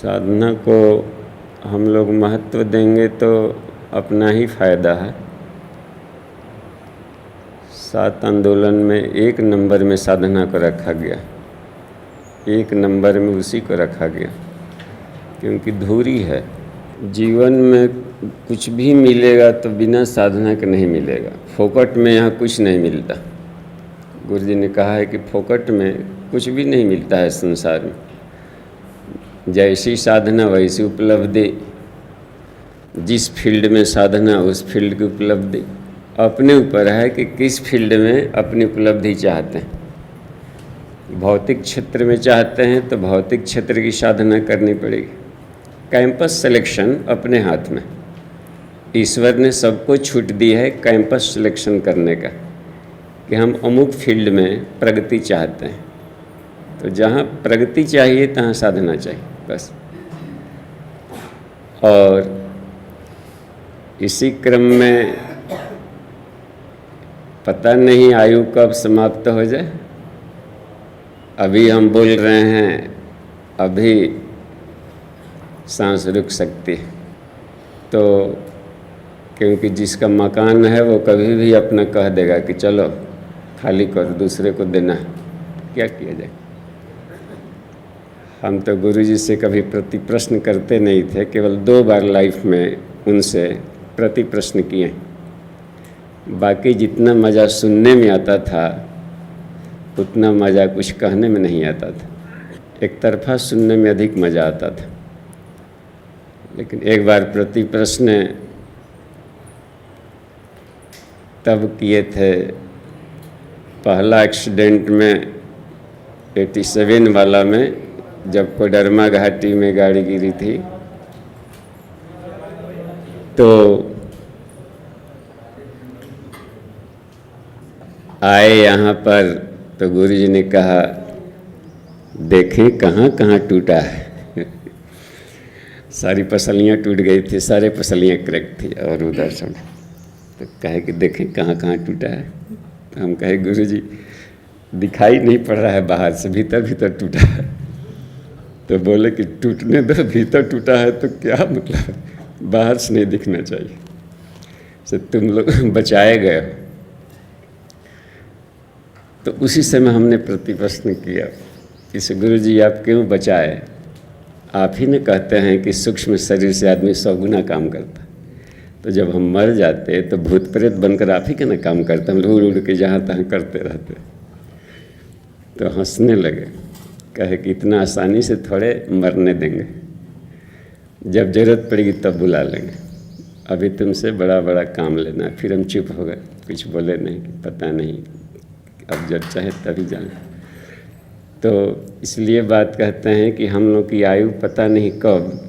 साधना को हम लोग महत्व देंगे तो अपना ही फायदा है। 7 आंदोलन में 1 नंबर में साधना को रखा गया, 1 नंबर में उसी को रखा गया, क्योंकि धूरी है। जीवन में कुछ भी मिलेगा तो बिना साधना के नहीं मिलेगा। फोकट में यहाँ कुछ नहीं मिलता। गुरु जी ने कहा है कि फोकट में कुछ भी नहीं मिलता है संसार में। जैसी साधना वैसी उपलब्धि। जिस फील्ड में साधना उस फील्ड की उपलब्धि अपने ऊपर है कि किस फील्ड में अपनी उपलब्धि चाहते हैं। भौतिक क्षेत्र में चाहते हैं तो भौतिक क्षेत्र की साधना करनी पड़ेगी। कैंपस सिलेक्शन अपने हाथ में। ईश्वर ने सबको छूट दी है कैंपस सिलेक्शन करने का, कि हम अमुक फील्ड में प्रगति चाहते हैं। तो जहाँ प्रगति चाहिए तहाँ साधना चाहिए बस। और इसी क्रम में पता नहीं आयु कब समाप्त हो जाए। अभी हम बोल रहे हैं, अभी सांस रुक सकती है। तो क्योंकि जिसका मकान है वो कभी भी अपना कह देगा कि चलो खाली कर, दूसरे को देना है, क्या किया जाए। हम तो गुरुजी से कभी प्रति प्रश्न करते नहीं थे, केवल 2 बार लाइफ में उनसे प्रति प्रश्न किए। बाकी जितना मज़ा सुनने में आता था उतना मज़ा कुछ कहने में नहीं आता था। एक तरफा सुनने में अधिक मज़ा आता था। लेकिन एक बार प्रति प्रश्न तब किए थे, पहला एक्सीडेंट में 87 वाला में, जब कोडरमा घाटी में गाड़ी गिरी थी। तो आए यहाँ पर तो गुरुजी ने कहा, देखें कहाँ कहाँ टूटा है। सारी पसलियाँ टूट गई थी, सारे पसलियाँ क्रैक थी और उधर सब। तो कहे कि देखें कहाँ कहाँ टूटा है। तो हम कहे गुरुजी दिखाई नहीं पड़ रहा है बाहर से, भीतर भीतर टूटा है। तो बोले कि टूटने दो, भीतर टूटा है तो क्या मतलब, बाहर से नहीं दिखना चाहिए। से तुम लोग बचाए गए हो। तो उसी समय हमने प्रति प्रश्न किया कि गुरुजी आप क्यों बचाए। आप ही ने कहते हैं कि सूक्ष्म शरीर से आदमी 100 गुना काम करता। तो जब हम मर जाते तो भूत प्रेत बनकर आप ही के ना काम करते, हम उड़ उड़ के जहाँ तहाँ करते रहते। तो हंसने लगे, कहे कि इतना आसानी से थोड़े मरने देंगे, जब ज़रूरत पड़ेगी तब बुला लेंगे, अभी तुमसे बड़ा बड़ा काम लेना है। फिर हम चुप हो गए, कुछ बोले नहीं, पता नहीं, अब जब चाहे तभी जाने। तो इसलिए बात कहते हैं कि हम लोग की आयु पता नहीं कब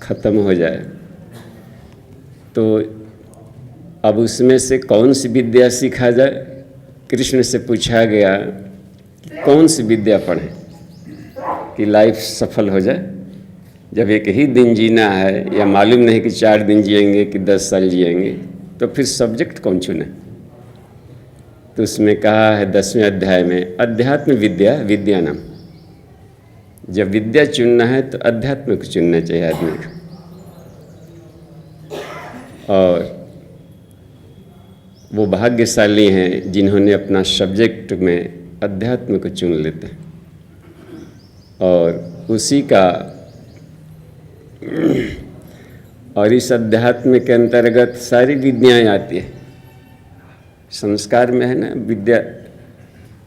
ख़त्म हो जाए। तो अब उसमें से कौन सी विद्या सीखा जाए। कृष्ण से पूछा गया कि कौन सी विद्या पढ़ें कि लाइफ सफल हो जाए। जब एक ही दिन जीना है, या मालूम नहीं कि 4 दिन जिएंगे कि 10 साल जिएंगे, तो फिर सब्जेक्ट कौन चुने। तो उसमें कहा है 10वें अध्याय में, अध्यात्म विद्या विद्यानाम। जब विद्या चुनना है तो अध्यात्म को चुनना चाहिए आदमी को। और वो भाग्यशाली हैं जिन्होंने अपना सब्जेक्ट में अध्यात्म को चुन लेते हैं। और उसी का और इस अध्यात्म के अंतर्गत सारी विद्याएं आती है। संस्कार में है ना,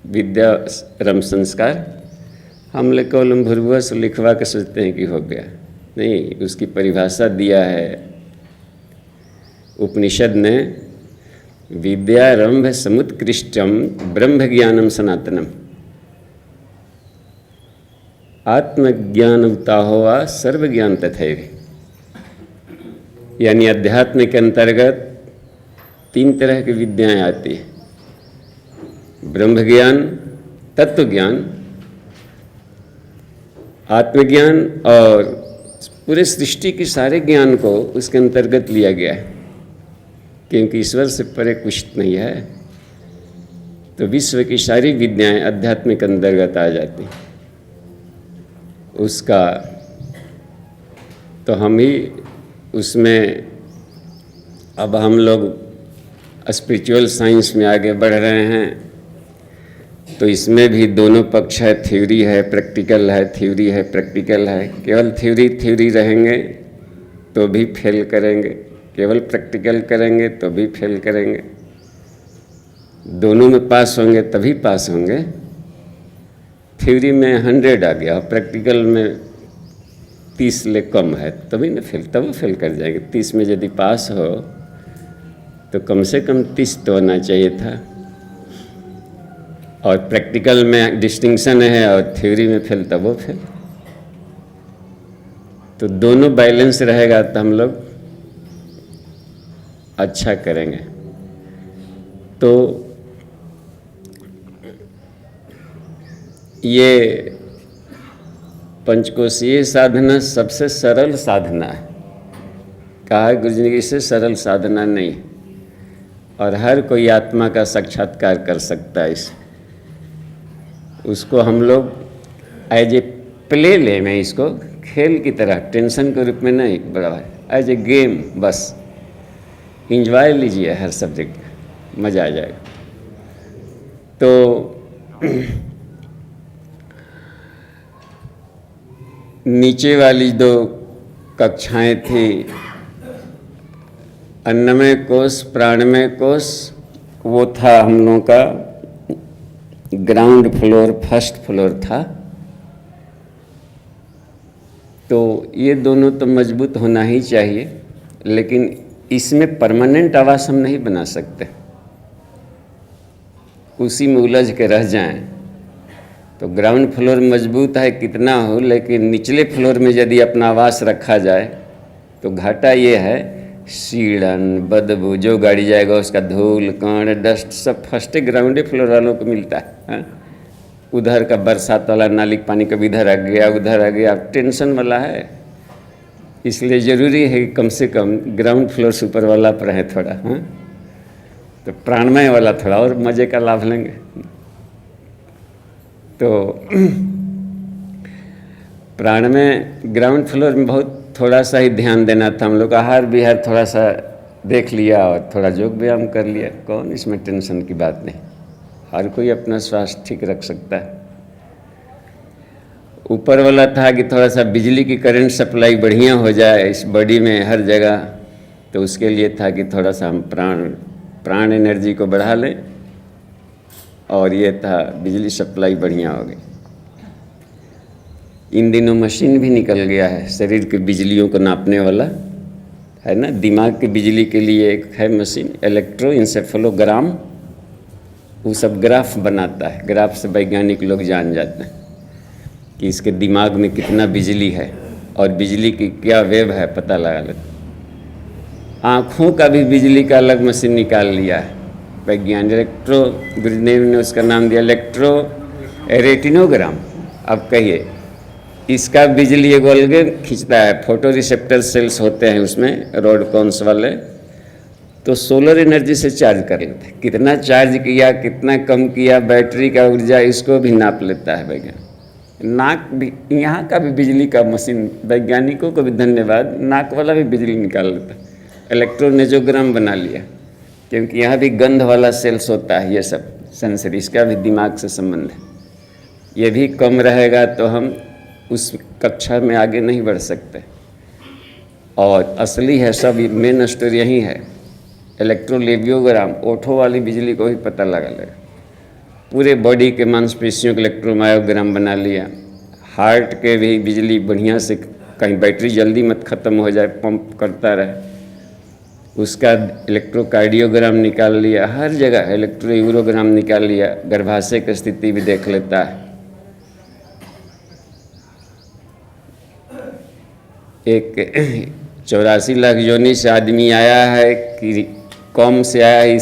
विद्या रम संस्कार। हम लोग कॉलम भुर्भुआ से लिखवा के सोचते हैं कि हो गया, नहीं, उसकी परिभाषा दिया है उपनिषद ने, विद्यारंभ समुत्कृष्टम ब्रह्म ज्ञानम सनातनम आत्मज्ञानवताहोवा सर्व ज्ञान तथैव। यानी अध्यात्म के अंतर्गत 3 तरह की विद्याएं आती है, ब्रह्म ज्ञान, तत्व ज्ञान, आत्मज्ञान, और पूरे सृष्टि के सारे ज्ञान को उसके अंतर्गत लिया गया है, क्योंकि ईश्वर से परे कुछ नहीं है। तो विश्व की सारी विद्याएं अध्यात्म के अंतर्गत आ जाती हैं। उसका तो हम ही उसमें, अब हम लोग स्पिरिचुअल साइंस में आगे बढ़ रहे हैं, तो इसमें भी दोनों पक्ष है, थ्योरी है, प्रैक्टिकल है, थ्योरी है, प्रैक्टिकल है। केवल थ्योरी रहेंगे तो भी फेल करेंगे, केवल प्रैक्टिकल करेंगे तो भी फेल करेंगे। दोनों में पास होंगे तभी पास होंगे। थ्योरी में 100 आ गया, प्रैक्टिकल में 30 ले कम है, तभी ना फेल, तब फेल कर जाएंगे। 30 में यदि पास हो तो कम से कम 30 तो आना चाहिए था। और प्रैक्टिकल में डिस्टिंक्शन है और थ्योरी में फेल, तब वो फेल। तो दोनों बैलेंस रहेगा तो हम लोग अच्छा करेंगे। तो ये पंचकोशीय साधना सबसे सरल साधना है। कहा है गुरु जी ने, इससे सरल साधना नहीं है, और हर कोई आत्मा का साक्षात्कार कर सकता है। इस उसको हम लोग एज ए प्ले ले में, इसको खेल की तरह, टेंशन के रूप में नहीं, बड़ा एज ए गेम, बस इंजॉय लीजिए हर सब्जेक्ट का, मज़ा आ जाएगा। तो नीचे वाली 2 कक्षाएं थी, अन्नमय कोश, प्राणमय कोश, वो था हम लोगों का ग्राउंड फ्लोर, फर्स्ट फ्लोर था। तो ये दोनों तो मजबूत होना ही चाहिए, लेकिन इसमें परमानेंट आवास हम नहीं बना सकते। उसी में उलझ के रह जाएं तो ग्राउंड फ्लोर मजबूत है कितना हो, लेकिन निचले फ्लोर में यदि अपना आवास रखा जाए तो घाटा ये है, सीढ़न, बदबू, जो गाड़ी जाएगा उसका धूल, कण, डस्ट सब फर्स्ट ग्राउंड फ्लोर वालों को मिलता है। उधर का बरसात वाला नाली का पानी कभी इधर आ गया, उधर आ गया, टेंशन वाला है। इसलिए ज़रूरी है कि कम से कम ग्राउंड फ्लोर से ऊपर वाला पर है थोड़ा, तो प्राणमय वाला थोड़ा और मज़े का लाभ लेंगे। तो प्राण में ग्राउंड फ्लोर में बहुत थोड़ा सा ही ध्यान देना था हम लोग। आहार विहार थोड़ा सा देख लिया और थोड़ा योग व्यायाम कर लिया, कौन इसमें टेंशन की बात नहीं, हर कोई अपना स्वास्थ्य ठीक रख सकता है। ऊपर वाला था कि थोड़ा सा बिजली की करंट सप्लाई बढ़िया हो जाए इस बॉडी में हर जगह, तो उसके लिए था कि थोड़ा सा हम प्राण एनर्जी को बढ़ा लें, और ये था बिजली सप्लाई बढ़िया हो गई। इन दिनों मशीन भी निकल गया है शरीर की बिजलियों को नापने वाला, है ना। दिमाग की बिजली के लिए एक है मशीन, इलेक्ट्रो इंसेफेलोग्राम, वो सब ग्राफ बनाता है। ग्राफ से वैज्ञानिक लोग जान जाते हैं कि इसके दिमाग में कितना बिजली है और बिजली की क्या वेव है, पता लगा लेते। आँखों का भी बिजली का अलग मशीन निकाल लिया है वैज्ञानिक, इलेक्ट्रो, गुरुदेव ने उसका नाम दिया इलेक्ट्रो रेटिनोग्राम। अब कहिए, इसका बिजली एक अलगे खींचता है, फोटो रिसेप्टर सेल्स होते हैं उसमें, रॉड कॉन्स वाले, तो सोलर एनर्जी से चार्ज कर लेते हैं। कितना चार्ज किया, कितना कम किया, बैटरी का ऊर्जा, इसको भी नाप लेता है वैज्ञानिक। नाक भी, यहाँ का भी बिजली का मशीन, वैज्ञानिकों को भी धन्यवाद, नाक वाला भी बिजली निकाल लेता है। इलेक्ट्रोनेजोग्राम बना लिया, क्योंकि यहाँ भी गंध वाला सेल्स होता है, ये सब सेंसरी, इसका भी दिमाग से संबंध है। ये भी कम रहेगा तो हम उस कक्षा में आगे नहीं बढ़ सकते। और असली है सब, मेन स्टोरी यही है। इलेक्ट्रोलेबियोग्राम, ओठों वाली बिजली को ही पता लगा लेगा। पूरे बॉडी के मांसपेशियों का इलेक्ट्रोमायोग्राम बना लिया। हार्ट के भी बिजली बढ़िया से, कहीं बैटरी जल्दी मत ख़त्म हो जाए, पंप करता रहे, उसका इलेक्ट्रोकार्डियोग्राम निकाल लिया। हर जगह इलेक्ट्रोयूरोग्राम निकाल लिया। गर्भाशय की स्थिति भी देख लेता है। एक 84 लाख योनि से आदमी आया है कि कौम से आया है,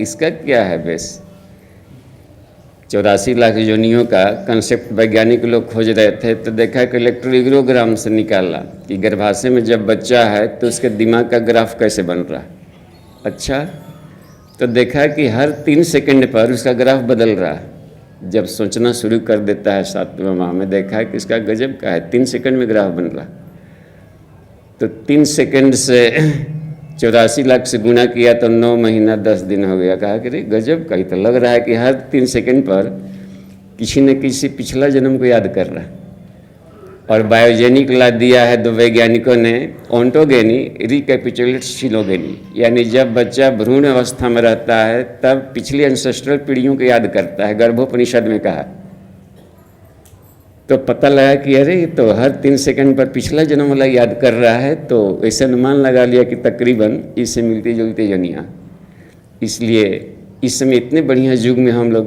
इसका क्या है बेस। 84 लाख योनियों का कंसेप्ट वैज्ञानिक लोग खोज रहे थे, तो देखा कि इलेक्ट्रोयूरोग्राम से निकाला कि गर्भाशय में जब बच्चा है तो उसके दिमाग का ग्राफ कैसे बन रहा है। अच्छा, तो देखा कि हर 3 सेकंड पर उसका ग्राफ बदल रहा है। जब सोचना शुरू कर देता है 7वें माह में, देखा है कि इसका गजब का है, 3 सेकंड में ग्राफ बन रहा है। तो 3 सेकंड से 84 लाख से गुना किया तो 9 महीना 10 दिन हो गया। कहा कि रे गजब, कहीं तो लग रहा है कि हर 3 सेकंड पर किसी न किसी पिछला जन्म को याद कर रहा है। और बायोजेनिक ला दिया है 2 वैज्ञानिकों ने, ओंटोगेनी रिकैपिचुलेट सिलोगेनी, यानी जब बच्चा भ्रूण अवस्था में रहता है तब पिछली एंसेस्ट्रल पीढ़ियों को याद करता है, गर्भोपनिषद में कहा। तो पता लगा कि अरे ये तो हर 3 सेकंड पर पिछला जन्म वाला याद कर रहा है। तो ऐसे अनुमान लगा लिया कि तकरीबन इससे मिलती जुलती जनिया। इसलिए इस समय इतने बढ़िया युग में हम लोग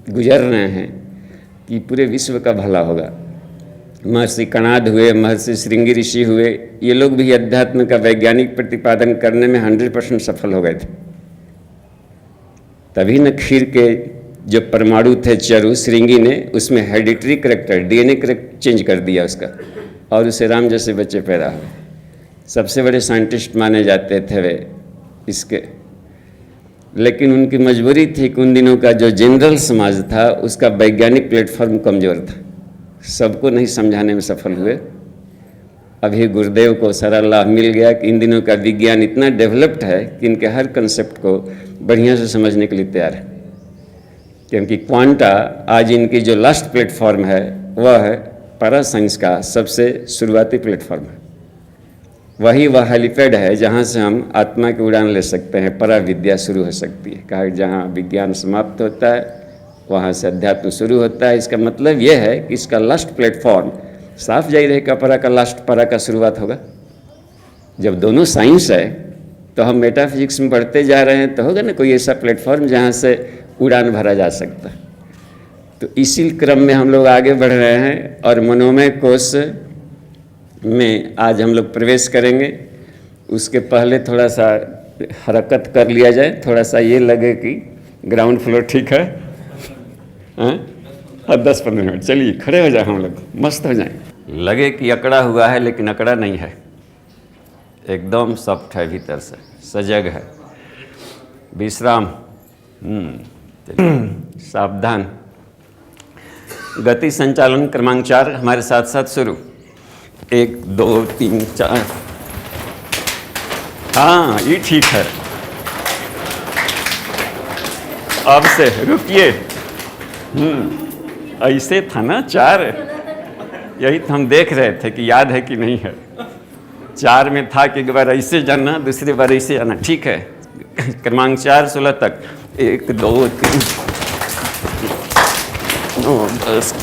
गुजर रहे हैं कि पूरे विश्व का भला होगा। महर्षि कणाद हुए, महर्षि श्रृंगी ऋषि हुए, ये लोग भी अध्यात्म का वैज्ञानिक प्रतिपादन करने में 100% सफल हो गए थे। तभी न खीर के जो परमाणु थे चरु, श्रृंगी ने उसमें hereditary character DNA correct change कर दिया उसका, और उसे राम जैसे बच्चे पैदा हुए। सबसे बड़े साइंटिस्ट माने जाते थे वे इसके, लेकिन उनकी मजबूरी थी कि उन दिनों का जो जनरल समाज था उसका वैज्ञानिक प्लेटफॉर्म कमज़ोर था, सबको नहीं समझाने में सफल हुए। अभी गुरुदेव को सारा लाभ मिल गया कि इन दिनों का विज्ञान इतना डेवलप्ड है कि इनके हर कंसेप्ट को बढ़िया से समझने के लिए तैयार है। क्योंकि क्वांटा आज इनकी जो लास्ट प्लेटफॉर्म है वह है पैरा साइंस का सबसे शुरुआती प्लेटफॉर्म है। वह हेलीपैड है जहाँ से हम आत्मा की उड़ान ले सकते हैं, परा विद्या शुरू हो सकती है। कहा जहाँ विज्ञान समाप्त होता है वहाँ से अध्यात्म शुरू होता है। इसका मतलब यह है कि इसका लास्ट प्लेटफॉर्म साफ जाहिर है कि अपरा का लास्ट परा का शुरुआत होगा। जब दोनों साइंस है तो हम मेटाफिजिक्स में बढ़ते जा रहे हैं, तो होगा ना कोई ऐसा प्लेटफॉर्म जहाँ से उड़ान भरा जा सकता है। तो इसी क्रम में हम लोग आगे बढ़ रहे हैं और मनोमय कोश में आज हम लोग प्रवेश करेंगे। उसके पहले थोड़ा सा हरकत कर लिया जाए, थोड़ा सा ये लगे कि ग्राउंड फ्लोर ठीक है। हाँ 10-15 मिनट चलिए खड़े हो जाए, हम लोग मस्त हो जाए। लगे कि अकड़ा हुआ है लेकिन अकड़ा नहीं है, एकदम सॉफ्ट है, भीतर से सजग है। विश्राम, सावधान। गति संचालन क्रमांक 4 हमारे साथ साथ शुरू। 1 2 3 4। हाँ ये ठीक है। अब से रुकिए। ऐसे था ना 4, यही तो हम देख रहे थे कि याद है कि नहीं है। 4 में था कि एक बार ऐसे जाना, दूसरी बार ऐसे जाना। ठीक है, क्रमांक 4 16 तक। 1 2 3 9 10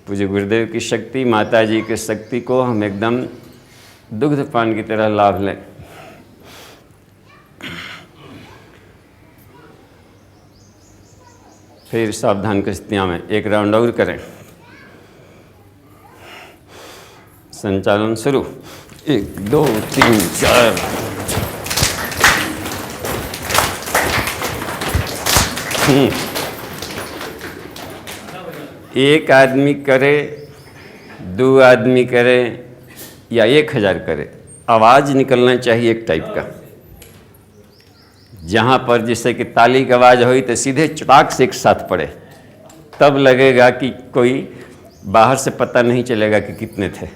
पूज्य गुरुदेव की शक्ति, माता जी की शक्ति को हम एकदम दुग्ध पान की तरह लाभ लें। फिर सावधान की स्थितियाँ में 1 राउंड और करें। संचालन शुरू। 1 2 3 4। एक आदमी करे, 2 आदमी करे या 1000 करे, आवाज़ निकलना चाहिए एक टाइप का। जहाँ पर जैसे कि ताली की आवाज़ हुई तो सीधे चटाक से एक साथ पड़े, तब लगेगा कि कोई बाहर से पता नहीं चलेगा कि कितने थे।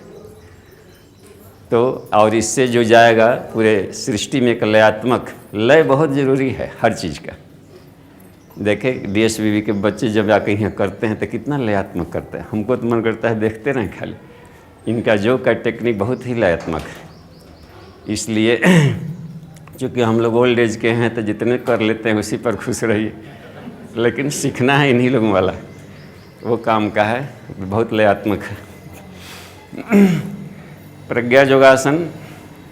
तो और इससे जो जाएगा पूरे सृष्टि में एक लयात्मक लय बहुत ज़रूरी है हर चीज़ का। देखें DSBB के बच्चे जब जाके यहाँ करते हैं तो कितना लयात्मक करते हैं, हमको तो मन करता है देखते रहें खाली। इनका जो का टेक्निक बहुत ही लयात्मक है। इसलिए चूँकि हम लोग ओल्ड एज के हैं तो जितने कर लेते हैं उसी पर खुश रहिए, लेकिन सीखना है इन्हीं लोगों वाला, वो काम का है, बहुत लयात्मक है। प्रज्ञा योगासन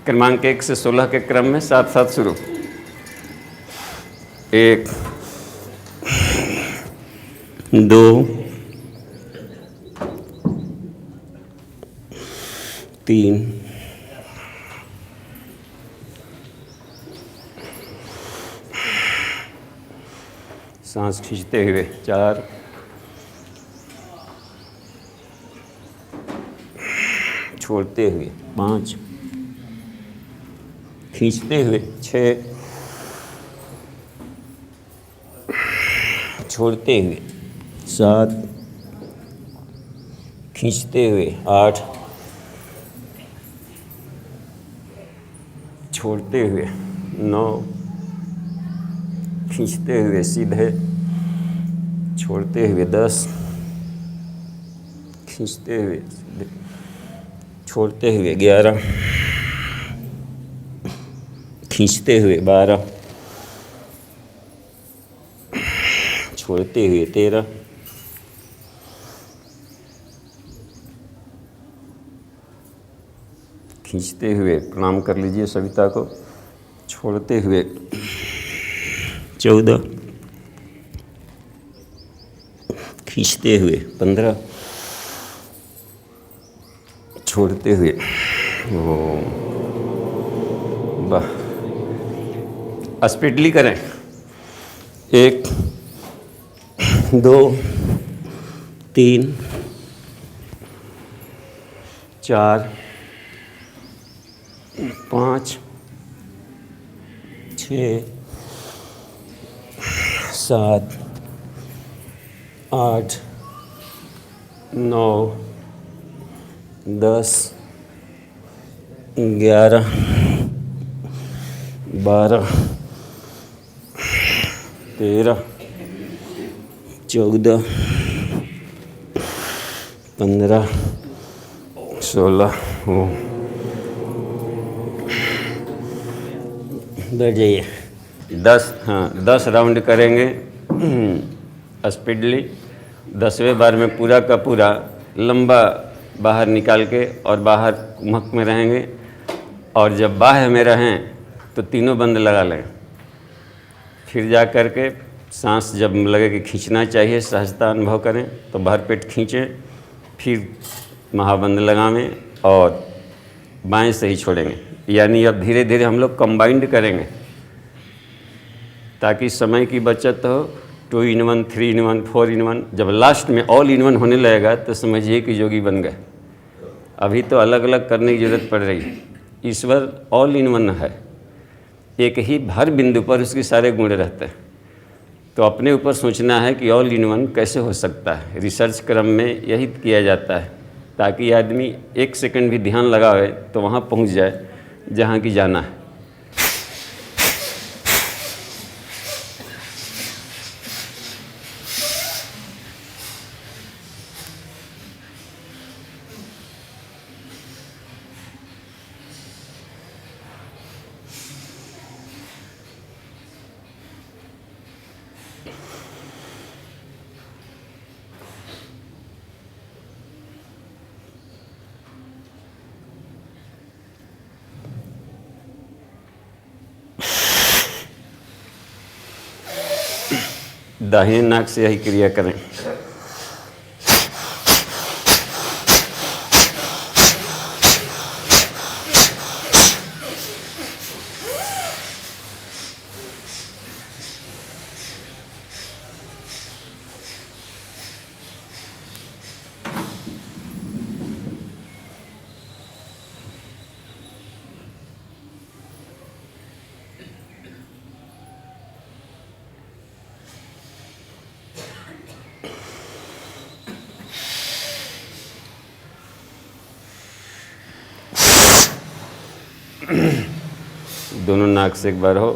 क्रमांक 1 से 16 के क्रम में साथ साथ शुरू। 1 2 3 सांस खींचते हुए 4 छोड़ते हुए 5 खींचते हुए 6 छोड़ते हुए 7 खींचते हुए 8, छोड़ते हुए 9, खींचते हुए सीधे, छोड़ते हुए 10, खींचते हुए सीधे, छोड़ते हुए 11, खींचते हुए 12, छोड़ते हुए 13, खींचते हुए, प्रणाम कर लीजिए सविता को, छोड़ते हुए 14, खींचते हुए 15, छोड़ते हुए वाह, स्पीडली करें। 1, 2, 3, 4, 5, 6, 7, 8, 9, 10, 11, 12, 13, 14, 15, 16, बैठ जाइए। 10, हाँ 10 राउंड करेंगे स्पीडली। 10वें बार में पूरा का पूरा लंबा बाहर निकाल के और बाहर कुम्हक में रहेंगे, और जब बाह्य में रहें तो तीनों बंद लगा लें। फिर जा कर के सांस जब लगे कि खींचना चाहिए, सहजता अनुभव करें तो भर पेट खींचें, फिर महाबंद लगावें और बाएं से ही छोड़ेंगे। यानी अब धीरे धीरे हम लोग कंबाइंड करेंगे ताकि समय की बचत हो। 2 in 1, 3 in 1, 4 in 1, जब लास्ट में ऑल इन 1 होने लगेगा तो समझिए कि योगी बन गए। अभी तो अलग अलग करने की जरूरत पड़ रही है। ईश्वर ऑल इन 1 है, एक ही हर बिंदु पर उसके सारे गुण रहते हैं। तो अपने ऊपर सोचना है कि ऑल इन 1 कैसे हो सकता है। रिसर्च क्रम में यही किया जाता है ताकि आदमी 1 सेकंड भी ध्यान लगावे तो वहाँ पहुँच जाए जहाँ की जाना है। दाहिने नाक से यही क्रिया करें। दोनों नाक से एक बार हो।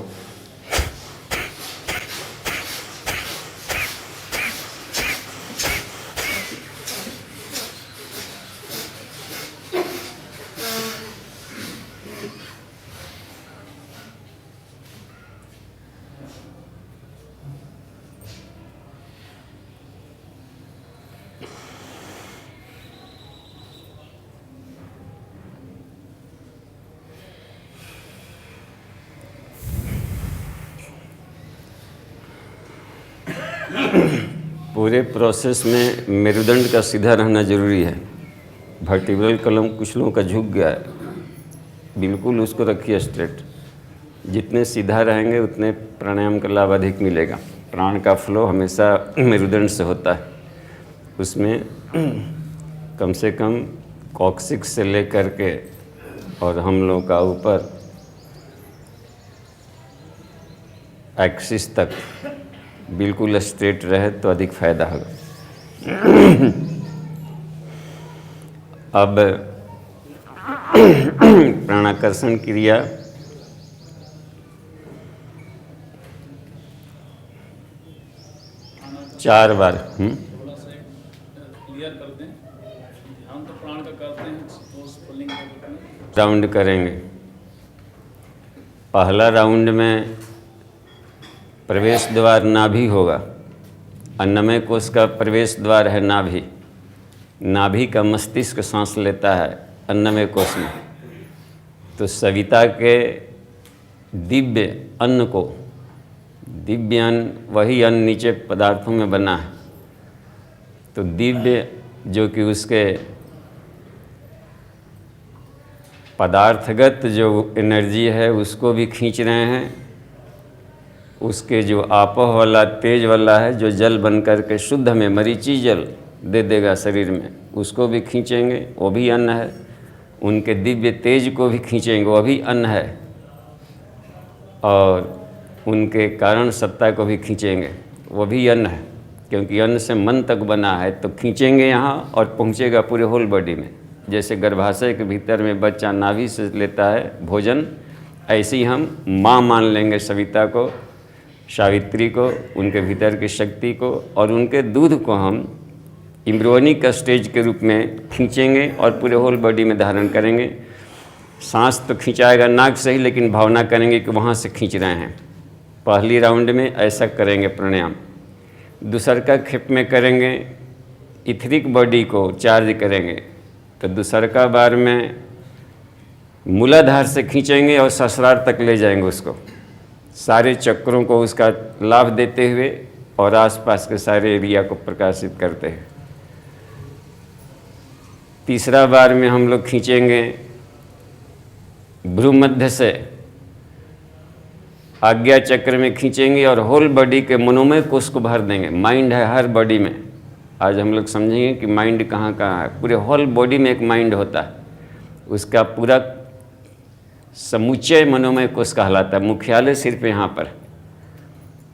पूरे प्रोसेस में मेरुदंड का सीधा रहना जरूरी है। वर्टिब्रल कॉलम कुछ लोगों का झुक गया है, बिल्कुल उसको रखिए स्ट्रेट। जितने सीधा रहेंगे उतने प्राणायाम का लाभ अधिक मिलेगा। प्राण का फ्लो हमेशा मेरुदंड से होता है। उसमें कम से कम कॉक्सिक्स से लेकर के और हम लोगों का ऊपर एक्सिस तक बिल्कुल स्ट्रेट रहे तो अधिक फायदा होगा। अब प्राणाकर्षण क्रिया चार बार थोड़ा सा क्लियर कर दें। ध्यान तो प्राण का करते हैं तो स्फुलिंग में राउंड करेंगे। पहला राउंड में प्रवेश द्वार नाभि होगा। अन्नमय कोश का प्रवेश द्वार है नाभि। नाभि का मस्तिष्क सांस लेता है अन्नमय कोश में। तो सविता के दिव्य अन्न को, दिव्य अन्न वही अन्न नीचे पदार्थों में बना है, तो दिव्य जो कि उसके पदार्थगत जो एनर्जी है उसको भी खींच रहे हैं। उसके जो आपह वाला तेज वाला है जो जल बन कर के शुद्ध में मरीची जल दे देगा शरीर में, उसको भी खींचेंगे, वो भी अन्न है। उनके दिव्य तेज को भी खींचेंगे, वो भी अन्न है। और उनके कारण सत्ता को भी खींचेंगे, वो भी अन्न है, क्योंकि अन्न से मन तक बना है। तो खींचेंगे यहाँ और पहुँचेगा पूरे होल बॉडी में। जैसे गर्भाशय के भीतर में बच्चा नाभि से लेता है भोजन, ऐसे ही हम माँ मान लेंगे सविता को, सावित्री को, उनके भीतर की शक्ति को, और उनके दूध को हम इम्ब्रियोनिक स्टेज के रूप में खींचेंगे और पूरे होल बॉडी में धारण करेंगे। सांस तो खींचाएगा नाक से ही, लेकिन भावना करेंगे कि वहाँ से खींच रहे हैं। पहली राउंड में ऐसा करेंगे प्राणायाम। दूसरका खेप में करेंगे, इथरिक बॉडी को चार्ज करेंगे। तो दूसरका बार में मूलाधार से खींचेंगे और सहस्रार तक ले जाएंगे उसको, सारे चक्रों को उसका लाभ देते हुए और आसपास के सारे एरिया को प्रकाशित करते हैं। तीसरा बार में हम लोग खींचेंगे भ्रूमध्य से, आज्ञा चक्र में खींचेंगे और होल बॉडी के मनोमय कोश को भर देंगे। माइंड है हर बॉडी में। आज हम लोग समझेंगे कि माइंड कहाँ कहाँ है। पूरे होल बॉडी में एक माइंड होता है, उसका पूरा समुच्चय मनोमय कोश कहलाता है। मुख्यालय सिर्फ यहाँ पर,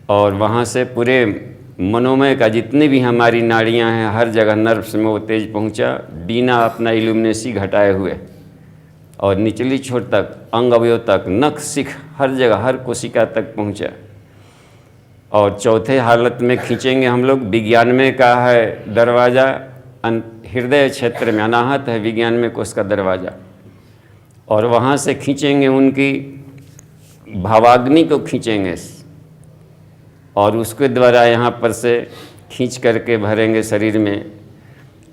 और वहाँ से पूरे मनोमय का जितनी भी हमारी नाड़ियाँ हैं हर जगह नर्व्स में वो तेज पहुँचा, बिना अपना इल्यूमिनेसी घटाए हुए, और निचली छोर तक, अंग अवयव तक, नख शिख हर जगह, हर कोशिका तक पहुँचा। और चौथे हालत में खींचेंगे हम लोग, विज्ञान में का है दरवाज़ा, हृदय क्षेत्र में अनाहत है विज्ञान में कोश का दरवाज़ा, और वहाँ से खींचेंगे उनकी भावाग्नि को खींचेंगे, और उसके द्वारा यहाँ पर से खींच करके भरेंगे शरीर में,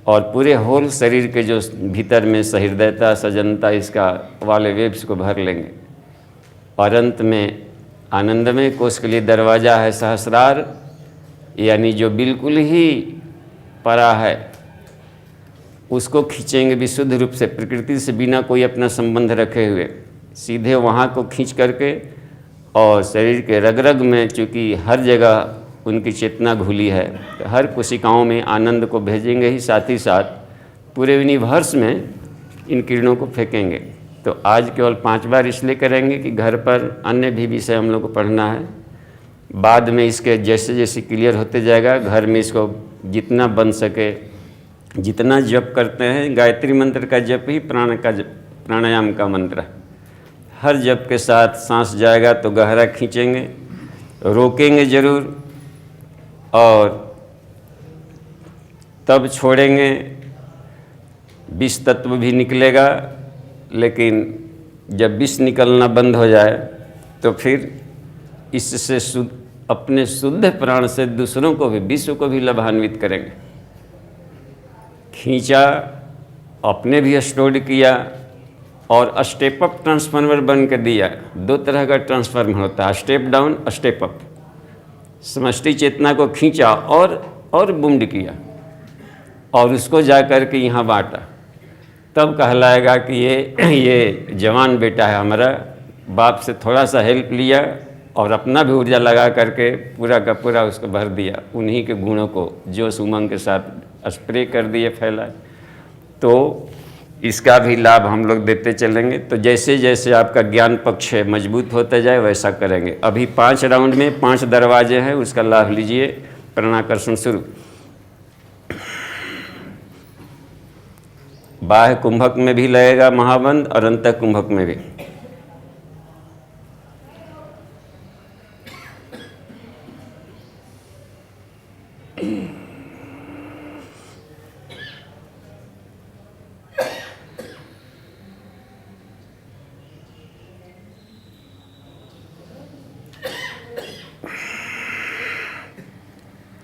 और पूरे होल शरीर के जो भीतर में सहृदयता, सजनता, इसका वाले वेब्स को भर लेंगे। और अंत में आनंदमय कोश के लिए दरवाज़ा है सहस्रार, यानी जो बिल्कुल ही परा है, उसको खींचेंगे विशुद्ध रूप से, प्रकृति से बिना कोई अपना संबंध रखे हुए, सीधे वहाँ को खींच करके, और शरीर के रग रग में, चूँकि हर जगह उनकी चेतना घुली है, तो हर कोशिकाओं में आनंद को भेजेंगे ही, साथ ही साथ पूरे यूनिवर्स में इन किरणों को फेंकेंगे। तो आज केवल 5 बार इसलिए करेंगे कि घर पर अन्य भी विषय हम लोग को पढ़ना है। बाद में इसके जैसे जैसे क्लियर होते जाएगा, घर में इसको जितना बन सके, जितना जप करते हैं, गायत्री मंत्र का जप ही प्राणायाम का मंत्र है। हर जप के साथ सांस जाएगा तो गहरा खींचेंगे, रोकेंगे जरूर, और तब छोड़ेंगे। विष तत्व भी निकलेगा, लेकिन जब विष निकलना बंद हो जाए तो फिर इससे अपने शुद्ध प्राण से दूसरों को भी, विश्व को भी लाभान्वित करेंगे। खींचा, अपने भी स्टोर किया, और स्टेप अप ट्रांसफार्मर बन के दिया। 2 तरह का ट्रांसफार्मर होता है, स्टेप डाउन, स्टेप अप। समष्टि चेतना को खींचा और बूंद किया, और उसको जा कर के यहाँ बांटा, तब कहलाएगा कि ये जवान बेटा है हमारा। बाप से थोड़ा सा हेल्प लिया और अपना भी ऊर्जा लगा करके पूरा का पूरा उसको भर दिया, उन्हीं के गुणों को जोश उमंग के साथ स्प्रे कर दिए, फैलाए। तो इसका भी लाभ हम लोग देते चलेंगे। तो जैसे जैसे आपका ज्ञान पक्ष है मजबूत होता जाए वैसा करेंगे। अभी 5 राउंड में 5 दरवाजे हैं, उसका लाभ लीजिए। प्राणाकर्षण शुरू। बाह्य कुंभक में भी लगेगा महाबंध और अंतः कुंभक में भी।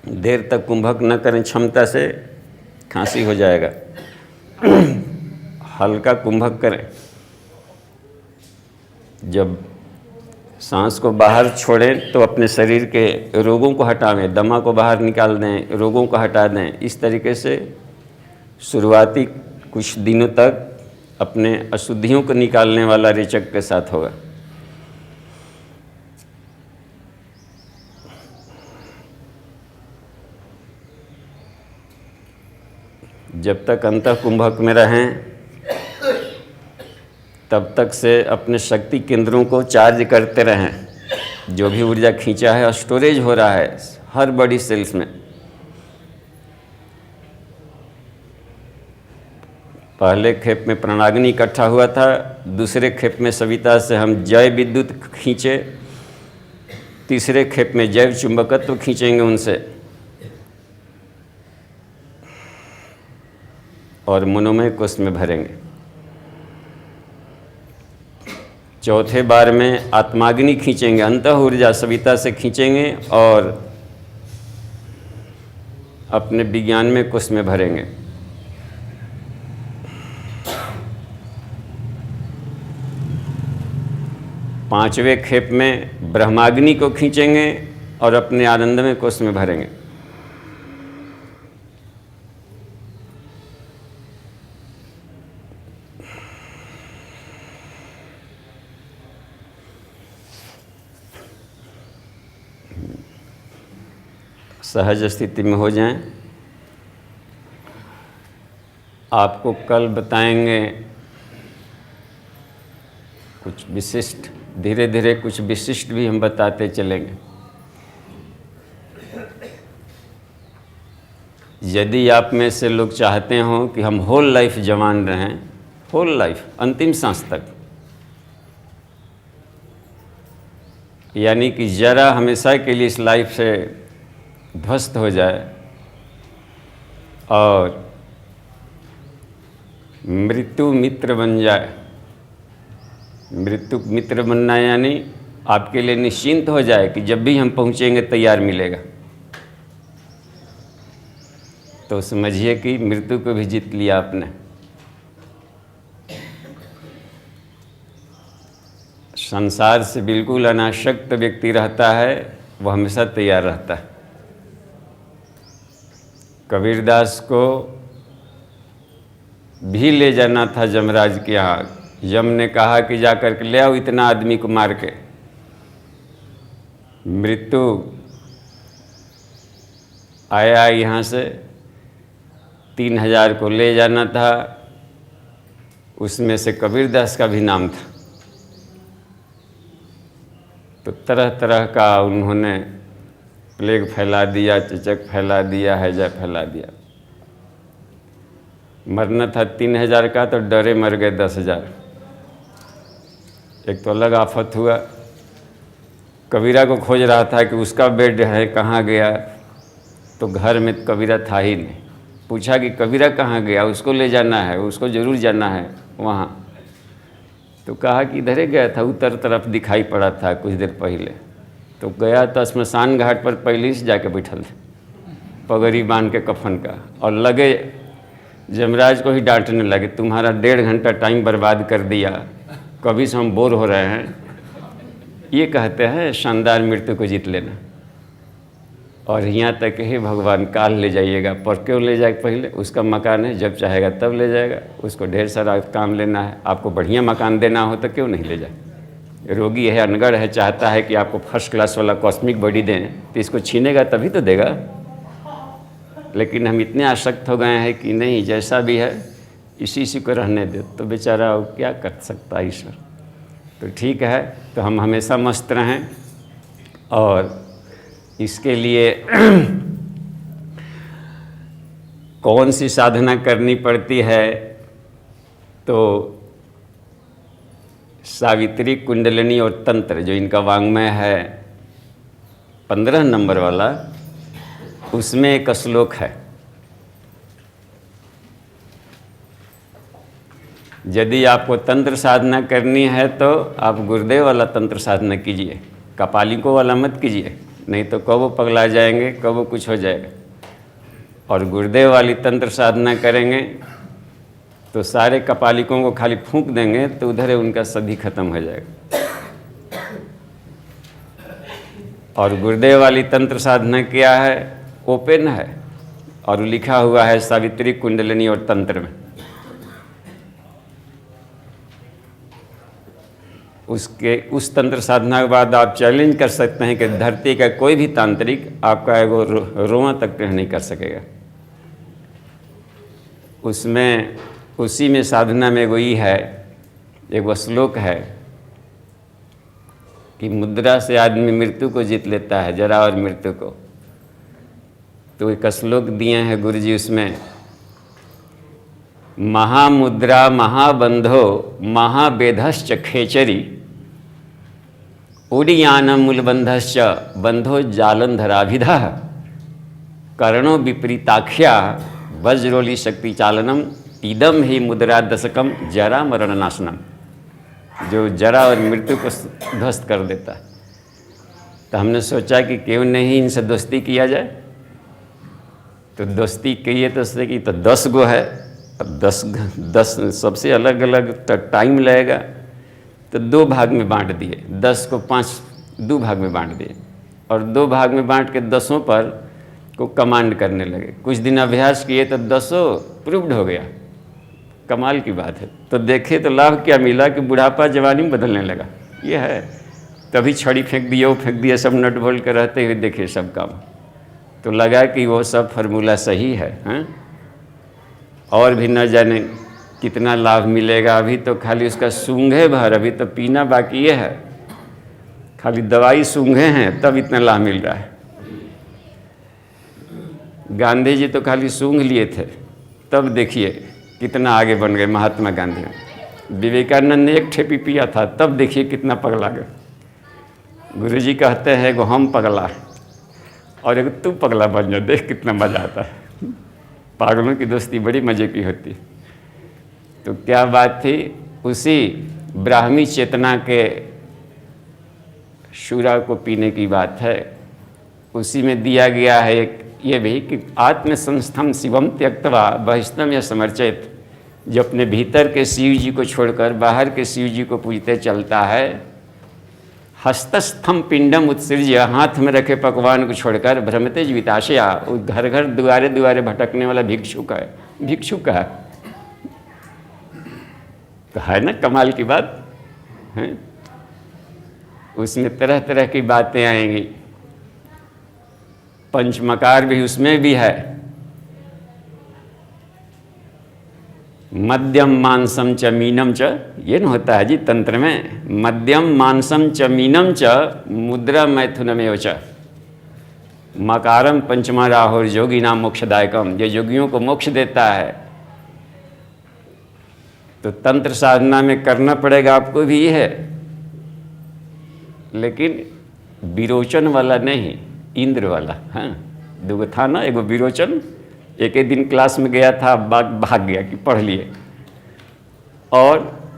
देर तक कुंभक न करें, क्षमता से खांसी हो जाएगा। हल्का कुंभक करें। जब सांस को बाहर छोड़ें तो अपने शरीर के रोगों को हटावें, दमा को बाहर निकाल दें, रोगों को हटा दें। इस तरीके से शुरुआती कुछ दिनों तक अपने अशुद्धियों को निकालने वाला रेचक के साथ होगा। जब तक अंतः कुंभक में रहें तब तक से अपने शक्ति केंद्रों को चार्ज करते रहें। जो भी ऊर्जा खींचा है स्टोरेज हो रहा है हर बॉडी सेल्स में। पहले खेप में प्राणाग्नि इकट्ठा हुआ था, दूसरे खेप में सविता से हम जय विद्युत खींचे, तीसरे खेप में जैव चुंबकत्व खींचेंगे उनसे, और मनोमय कोष में भरेंगे। चौथे बार में आत्माग्नि खींचेंगे, अंतः ऊर्जा सविता से खींचेंगे और अपने विज्ञान में कोष में भरेंगे। पांचवें खेप में ब्रह्माग्नि को खींचेंगे और अपने आनंद में कोष में भरेंगे। सहज स्थिति में हो जाएं। आपको कल बताएंगे कुछ विशिष्ट, धीरे धीरे कुछ विशिष्ट भी हम बताते चलेंगे। यदि आप में से लोग चाहते हों कि हम होल लाइफ जवान रहें, होल लाइफ अंतिम सांस तक, यानी कि जरा हमेशा के लिए इस लाइफ से ध्वस्त हो जाए और मृत्यु मित्र बन जाए। मृत्यु मित्र बनना यानी आपके लिए निश्चिंत हो जाए कि जब भी हम पहुंचेंगे तैयार मिलेगा। तो समझिए कि मृत्यु को भी जीत लिया आपने। संसार से बिल्कुल अनासक्त व्यक्ति रहता है, वह हमेशा तैयार रहता है। कबीरदास को भी ले जाना था यमराज के यहाँ। यम ने कहा कि जाकर के ले आओ इतना आदमी को मार के। मृत्यु आया यहाँ से, 3000 को ले जाना था, उसमें से कबीरदास का भी नाम था। तो तरह तरह का उन्होंने प्लेग फैला दिया, चचक फैला दिया, हैजा फैला दिया। मरना था 3000 का तो डरे मर गए 10,000। एक तो अलग आफत हुआ। कबीरा को खोज रहा था कि उसका बेड है कहाँ गया, तो घर में कबीरा था ही नहीं। पूछा कि कबीरा कहाँ गया, उसको ले जाना है, उसको ज़रूर जाना है वहाँ। तो कहा कि इधर ही गया था, उत्तर तरफ दिखाई पड़ा था कुछ देर पहले। तो गया तो श्मशान घाट पर पहले से जाके बैठल थे, पगड़ी बांध के कफन का, और लगे यमराज को ही डांटने लगे, तुम्हारा 1.5 घंटा टाइम बर्बाद कर दिया, कभी से हम बोर हो रहे हैं। ये कहते हैं शानदार मृत्यु को जीत लेना। और यहाँ तक ही भगवान काल ले जाइएगा, पर क्यों ले जाए, पहले उसका मकान है, जब चाहेगा तब ले जाएगा। उसको ढेर सारा काम लेना है, आपको बढ़िया मकान देना हो तो क्यों नहीं ले जाए। रोगी है, अनगढ़ है, चाहता है कि आपको फर्स्ट क्लास वाला कॉस्मिक बॉडी दें, तो इसको छीनेगा तभी तो देगा। लेकिन हम इतने आसक्त हो गए हैं कि नहीं, जैसा भी है इसी को रहने दे, तो बेचारा क्या कर सकता है ईश्वर। तो ठीक है, तो हम हमेशा मस्त रहें। और इसके लिए कौन सी साधना करनी पड़ती है, तो सावित्री कुंडलिनी और तंत्र जो इनका वाङ्मय है 15 नंबर वाला, उसमें एक श्लोक है, यदि आपको तंत्र साधना करनी है तो आप गुरुदेव वाला तंत्र साधना कीजिए, कपालिकों वाला मत कीजिए, नहीं तो कब वो पगला जाएंगे, कब वो कुछ हो जाएगा। और गुरुदेव वाली तंत्र साधना करेंगे तो सारे कपालिकों को खाली फूंक देंगे तो उधर उनका सदी खत्म हो जाएगा। और गुरुदेव वाली तंत्र साधना क्या है, ओपन है और लिखा हुआ है सावित्री कुंडलिनी और तंत्र में। उस तंत्र साधना के बाद आप चैलेंज कर सकते हैं कि धरती का कोई भी तांत्रिक आपका एगो रोआ तक टेढ़ नहीं कर सकेगा। उसमें उसी में साधना में एगो है, एगो श्लोक है कि मुद्रा से आदमी मृत्यु को जीत लेता है, जरा और मृत्यु को। तो एक श्लोक दिए हैं गुरु जी उसमें, महामुद्रा महाबंधो महावेधश्च खेचरी उडियानम मूलबंधश्च बंधो जालंधराभिधा कर्णो विपरीताख्या वज्रोली शक्ति चालनम इदम ही मुद्रा दशकम जरा मरण नाशनम, जो जरा और मृत्यु को ध्वस्त कर देता है। तो हमने सोचा कि क्यों नहीं इनसे दोस्ती किया जाए। तो दोस्ती किए तो उससे कि तो 10 गो है, अब 10 सबसे अलग अलग टाइम लगेगा, तो 2 भाग में बांट दिए, 10 को 2 भाग में बांट दिए और 2 भाग में बांट के 10 पर को कमांड करने लगे। कुछ दिन अभ्यास किए तो 10 प्रूव्ड हो गया, कमाल की बात है। तो देखे तो लाभ क्या मिला कि बुढ़ापा जवानी में बदलने लगा। ये है, तभी छड़ी फेंक दिए, वो फेंक दिए, सब नट बोल्ट के रहते हुए देखे सब काम। तो लगा कि वो सब फार्मूला सही है, हैं? और भी न जाने कितना लाभ मिलेगा। अभी तो खाली उसका सूंघे भर, अभी तो पीना बाकी है, खाली दवाई सूंघे हैं तब इतना लाभ मिल रहा है। गांधी जी तो खाली सूंघ लिए थे, तब देखिए कितना आगे बन गए महात्मा गांधी। विवेकानंद ने एक ठेपी पिया था, तब देखिए कितना पगला गए। गुरु जी कहते हैं कि हम पगला और एक तू पगला बन जाओ, देख कितना मज़ा आता है। पागलों की दोस्ती बड़ी मज़े की होती। तो क्या बात थी, उसी ब्राह्मी चेतना के शूरा को पीने की बात है। उसी में दिया गया है एक ये भी कि आत्म संस्थम शिवम त्यक्तवा बहिष्ठम या समर्चित, जो अपने भीतर के शिव जी को छोड़कर बाहर के शिव जी को पूजते चलता है। हस्तस्थम पिंडम उत्सृज्य, हाथ में रखे पकवान को छोड़कर भ्रमते जीविताशया, घर घर दुआरे दुआरे भटकने वाला भिक्षुक है। भिक्षुक है तो है ना, कमाल की बात है। उसमें तरह तरह की बातें आएंगी, पंचमकार भी उसमें भी है। मध्यम मानसम च मीनम च, ये न होता है जी तंत्र में, मध्यम मानसम च मीनम च मुद्रा मैथुनमेव च मकारम पंचमा राहुर योगी नाम मोक्षदायकम, ये योगियों को मोक्ष देता है। तो तंत्र साधना में करना पड़ेगा आपको भी ये है, लेकिन विरोचन वाला नहीं, इंद्र वाला। हाँ, 2 था ना, एगो विरोचन, एक दिन क्लास में गया था, भाग गया कि पढ़ लिए, और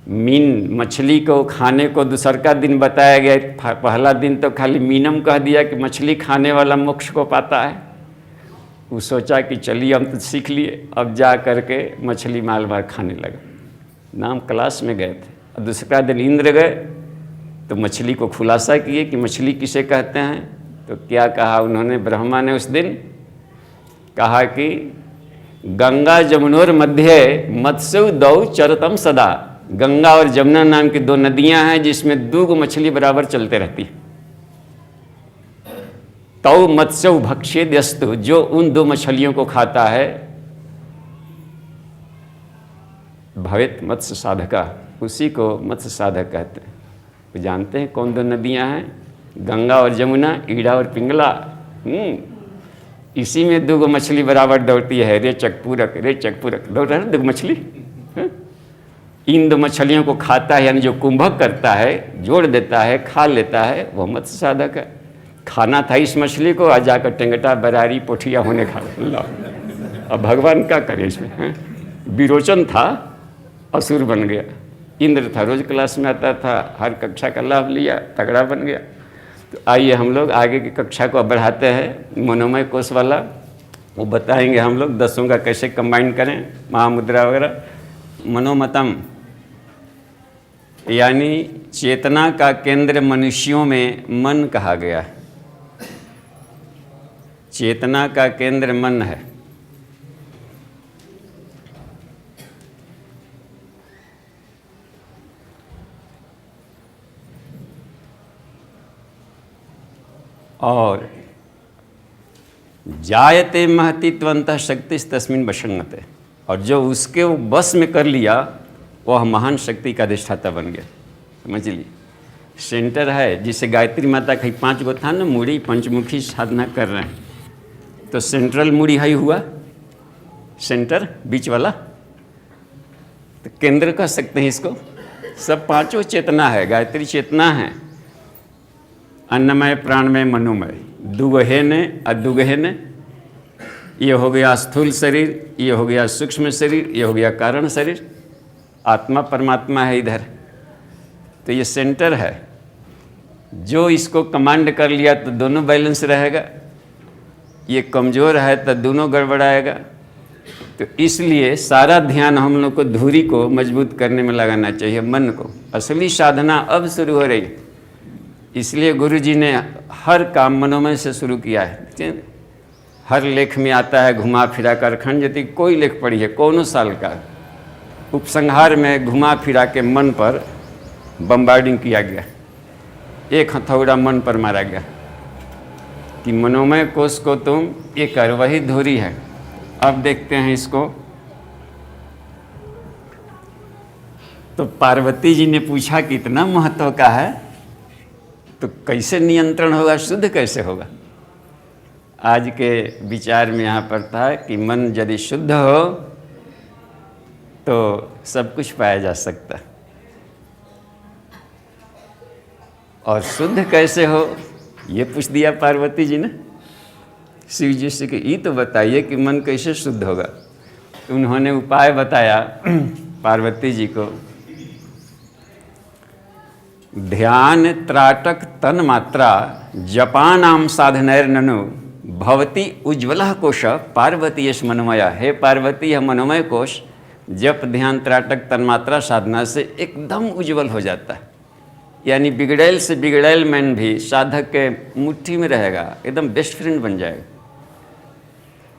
मीन मछली को खाने को दूसरा दिन बताया गया। पहला दिन तो खाली मीनम कह दिया कि मछली खाने वाला मोक्ष को पाता है। वो सोचा कि चलिए हम तो सीख लिए, अब जा करके मछली माल मार खाने लगा। नाम क्लास में गए थे, और दूसरा दिन इंद्र गए तो मछली को खुलासा किए कि मछली किसे कहते हैं। तो क्या कहा उन्होंने, ब्रह्मा ने उस दिन कहा कि गंगा जमुनोर मध्य मत्स्यौ दौ चरतम सदा, गंगा और जमुना नाम की 2 नदियां हैं जिसमें 2 मछली बराबर चलते रहती है। तौ मत्स्यौ भक्ष्येद्यस्तु, जो उन 2 मछलियों को खाता है भवेत मत्स्य साधका, उसी को मत्स्य साधक कहते हैं। तो जानते हैं कौन 2 नदियां हैं, गंगा और जमुना, ईड़ा और पिंगला। इसी में 2 मछली बराबर दौड़ती है, रेचक पूरक दौड़ रहा है 2 मछली। इन 2 मछलियों को खाता है, यानी जो कुंभक करता है, जोड़ देता है, खा लेता है, वो मत्स्य साधक है। खाना था इस मछली को, आ जाकर टेंगटा बरारी पोठिया होने खा ला। अब भगवान क्या करे इसमें, हैं? विरोचन था, असुर बन गया। इंद्र था, रोज क्लास में आता था, हर कक्षा का लाभ लिया, तगड़ा बन गया। तो आइए हम लोग आगे की कक्षा को बढ़ाते हैं। मनोमय कोश वाला वो बताएंगे हम लोग 10 का कैसे कंबाइन करें, महामुद्रा वगैरह। मनोमतम यानी चेतना का केंद्र मनुष्यों में मन कहा गया है। चेतना का केंद्र मन है। और जायते महति त्वंतः शक्ति तस्मिन् वशंगते, और जो उसके वो बस में कर लिया वह महान शक्ति का अधिष्ठाता बन गया। समझ ली, सेंटर है। जिसे गायत्री माता का 5 गो था ना, मूड़ी पंचमुखी साधना कर रहे हैं, तो सेंट्रल मूड़ी है हुआ, सेंटर बीच वाला, तो केंद्र कह सकते हैं इसको। सब 5 चेतना है, गायत्री चेतना है, अन्नमय, प्राणमय, मनोमय, दुगहेने अदुगहेने। ये हो गया स्थूल शरीर, ये हो गया सूक्ष्म शरीर, ये हो गया कारण शरीर। आत्मा परमात्मा है इधर, तो ये सेंटर है। जो इसको कमांड कर लिया तो दोनों बैलेंस रहेगा, ये कमज़ोर है तो दोनों गड़बड़ाएगा। तो इसलिए सारा ध्यान हम लोग को धुरी को मजबूत करने में लगाना चाहिए, मन को। असली साधना अब शुरू हो रही है, इसलिए गुरु जी ने हर काम मनोमय से शुरू किया है। हर लेख में आता है घुमा फिरा कर खंड, यदि कोई लेख पढ़ी है कौनों साल का, उपसंहार में घुमा फिरा के मन पर बम्बार्डिंग किया गया, एक हथौड़ा मन पर मारा गया कि मनोमय कोश को तुम ये कर, वही धुरी है। अब देखते हैं इसको। तो पार्वती जी ने पूछा कि इतना महत्व का है तो कैसे नियंत्रण होगा, शुद्ध कैसे होगा। आज के विचार में यहाँ पर था कि मन यदि शुद्ध हो तो सब कुछ पाया जा सकता, और शुद्ध कैसे हो ये पूछ दिया पार्वती जी ने शिव जी से कि ये तो बताइए कि मन कैसे शुद्ध होगा। उन्होंने उपाय बताया पार्वती जी को, ध्यान त्राटक तन मात्रा जपानाम साधनैर्ननु भवती उज्ज्वल कोश पार्वती यश मनोमया। हे पार्वती, यह मनोमय कोश जप ध्यान त्राटक तन्मात्रा साधना से एकदम उज्जवल हो जाता है। यानी बिगड़ैल से बिगड़ैल मन भी साधक के मुट्ठी में रहेगा, एकदम बेस्ट फ्रेंड बन जाएगा।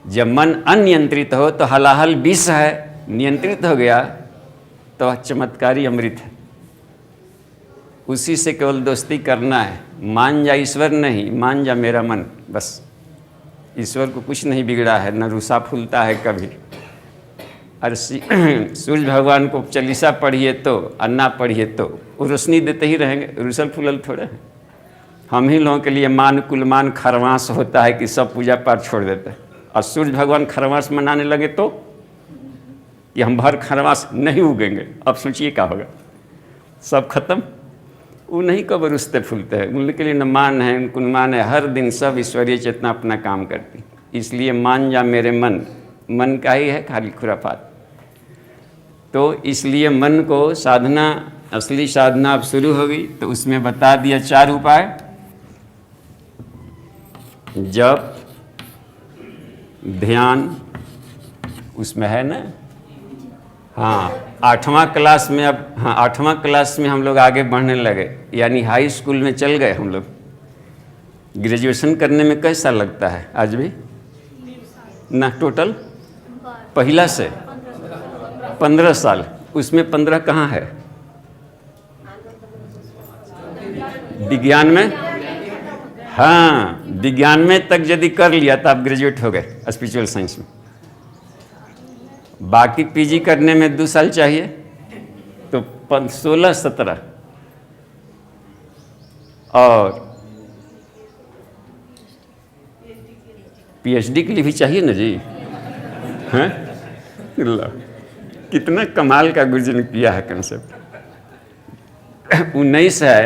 जब मन अनियंत्रित हो तो हलाहल विष है, नियंत्रित हो गया तो चमत्कारी अमृत है। उसी से केवल दोस्ती करना है। मान जा ईश्वर नहीं, मान जा मेरा मन, बस। ईश्वर को कुछ नहीं बिगड़ा है, न रूसा फूलता है कभी। और सूर्य भगवान को चालीसा पढ़िए तो, अन्ना पढ़िए तो वो रोशनी देते ही रहेंगे, रूसल फूलल थोड़े हैं। हम ही लोगों के लिए मान कुलमान खरवास होता है कि सब पूजा पाठ छोड़ देते हैं, और सूर्य भगवान खरवास मनाने लगे तो कि हम भर खरवास नहीं उगेंगे। अब सोचिए क्या होगा, सब खत्म। वो नहीं कब रुसते फूलते हैं, उनके लिए न मान है न कुलमान है। हर दिन सब ईश्वरीय चेतना अपना काम करती। इसलिए मान जा मेरे मन, मन का ही है खाली खुराफात। तो इसलिए मन को साधना, असली साधना अब शुरू होगी। तो उसमें बता दिया 4 उपाय। जप, ध्यान, उसमें है ना, हाँ 8वां क्लास में। अब हाँ 8वां क्लास में हम लोग आगे बढ़ने लगे, यानी हाई स्कूल में चल गए हम लोग। ग्रेजुएशन करने में कैसा लगता है आज भी ना? टोटल पहला से 15 साल, उसमें 15 कहाँ है विज्ञान में? हाँ, विज्ञान में तक यदि कर लिया तो आप ग्रेजुएट हो गए स्पिरिचुअल साइंस में। बाकी पीजी करने में 2 साल चाहिए, तो 16-17 और पीएचडी के लिए भी चाहिए ना जी, हैं? कितना कमाल का गुरुजी ने किया है कंसेप्ट। 19 है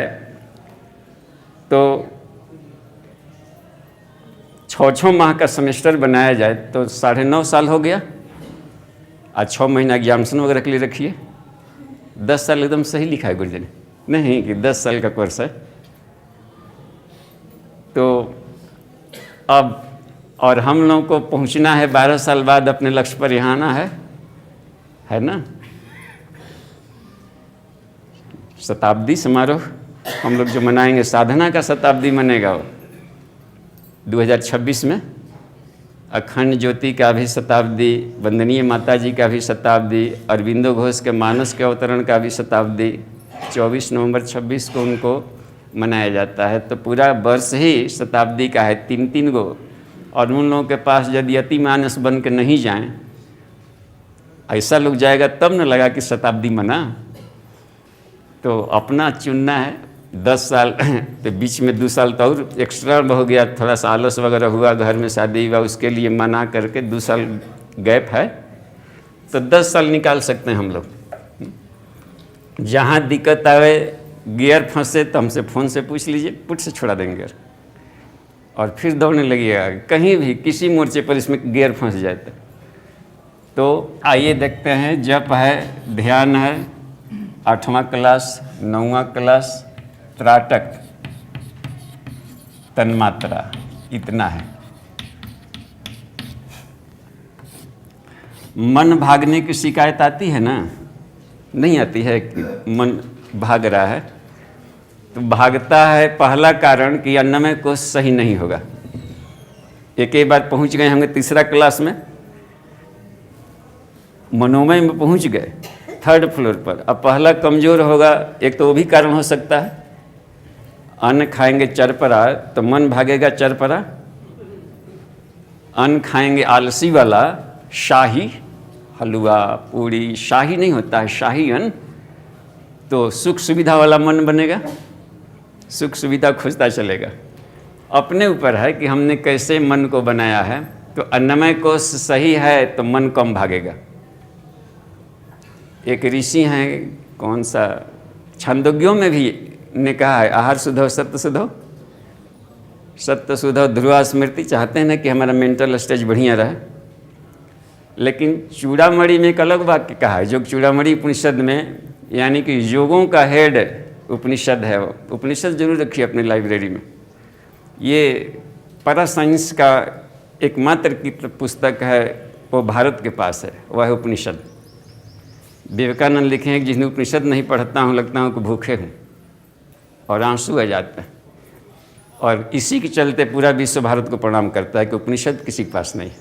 तो 6 माह का सेमेस्टर बनाया जाए तो 9.5 साल हो गया। आज 6 महीना एग्जामिनेशन वगैरह के लिए रखिए। 10 साल एकदम सही लिखा है गुरुजी ने, नहीं कि 10 साल का कोर्स है। तो अब और हम लोगों को पहुंचना है 12 साल बाद अपने लक्ष्य पर यहाँ आना है ना। शताब्दी समारोह हम लोग जो मनाएंगे, साधना का शताब्दी मनेगा वो 2026 में। अखंड ज्योति का भी शताब्दी, वंदनीय माता जी का भी शताब्दी, अरविंदो घोष के मानस के अवतरण का भी शताब्दी 24 नवंबर 26 को उनको मनाया जाता है। तो पूरा वर्ष ही शताब्दी का है, 3-3 गो। और उन लोगों के पास यदि अति मानस बन के नहीं जाएं, ऐसा लोग जाएगा तब न लगा कि शताब्दी मना। तो अपना चुनना है 10 साल तो बीच में 2 साल तो और एक्स्ट्रा हो गया, थोड़ा सा आलस वगैरह हुआ, घर में शादी हुआ, उसके लिए मना करके 2 साल गैप है, तो 10 साल निकाल सकते हैं हम लोग। जहाँ दिक्कत आवे, गियर फंसे तो हमसे फ़ोन से पूछ लीजिए, पुट से छोड़ा देंगे गियर और फिर दौड़ने लगिएगा। कहीं भी किसी मोर्चे पर इसमें गियर फंस जाए तो आइए देखते हैं। जप है, ध्यान है, 8वां क्लास, 9वां क्लास, त्राटक, तन्मात्रा, इतना है। मन भागने की शिकायत आती है ना, नहीं आती है कि मन भाग रहा है, तो भागता है पहला कारण कि अन्नमय कोश सही नहीं होगा। एक बार पहुंच गए होंगे 3रा क्लास में, मनोमय में पहुंच गए 3rd फ्लोर पर। अब पहला कमज़ोर होगा, एक तो वो भी कारण हो सकता है। अन्न खाएंगे चरपरा तो मन भागेगा चरपरा, अन्न खाएंगे आलसी वाला, शाही हलवा पूड़ी, शाही नहीं होता है, शाही अन्न, तो सुख सुविधा वाला मन बनेगा, सुख सुविधा खोजता चलेगा। अपने ऊपर है कि हमने कैसे मन को बनाया है। तो अन्नमय कोश सही है तो मन कम भागेगा। एक ऋषि हैं, कौन सा, छंदोग्यों में भी ने कहा है, आहार शुद्धो सत्य शुद्धो, सत्य शुद्धो ध्रुवा स्मृति। चाहते हैं ना कि हमारा मेंटल स्टेज बढ़िया रहे, लेकिन चूड़ामणि में एक अलग वाक्य कहा है। योग चूड़ामणि उपनिषद में, यानी कि योगों का हेड उपनिषद है। वो उपनिषद जरूर रखिए अपनी लाइब्रेरी में। ये पैरा साइंस का एकमात्र की पुस्तक है, वो भारत के पास है, वह है उपनिषद। विवेकानंद लिखे हैं कि जिसने उपनिषद नहीं पढ़ता हूँ लगता हूँ कि भूखे हूँ, और आंसू आ जाते हैं। और इसी के चलते पूरा विश्व भारत को प्रणाम करता है कि उपनिषद किसी के पास नहीं है,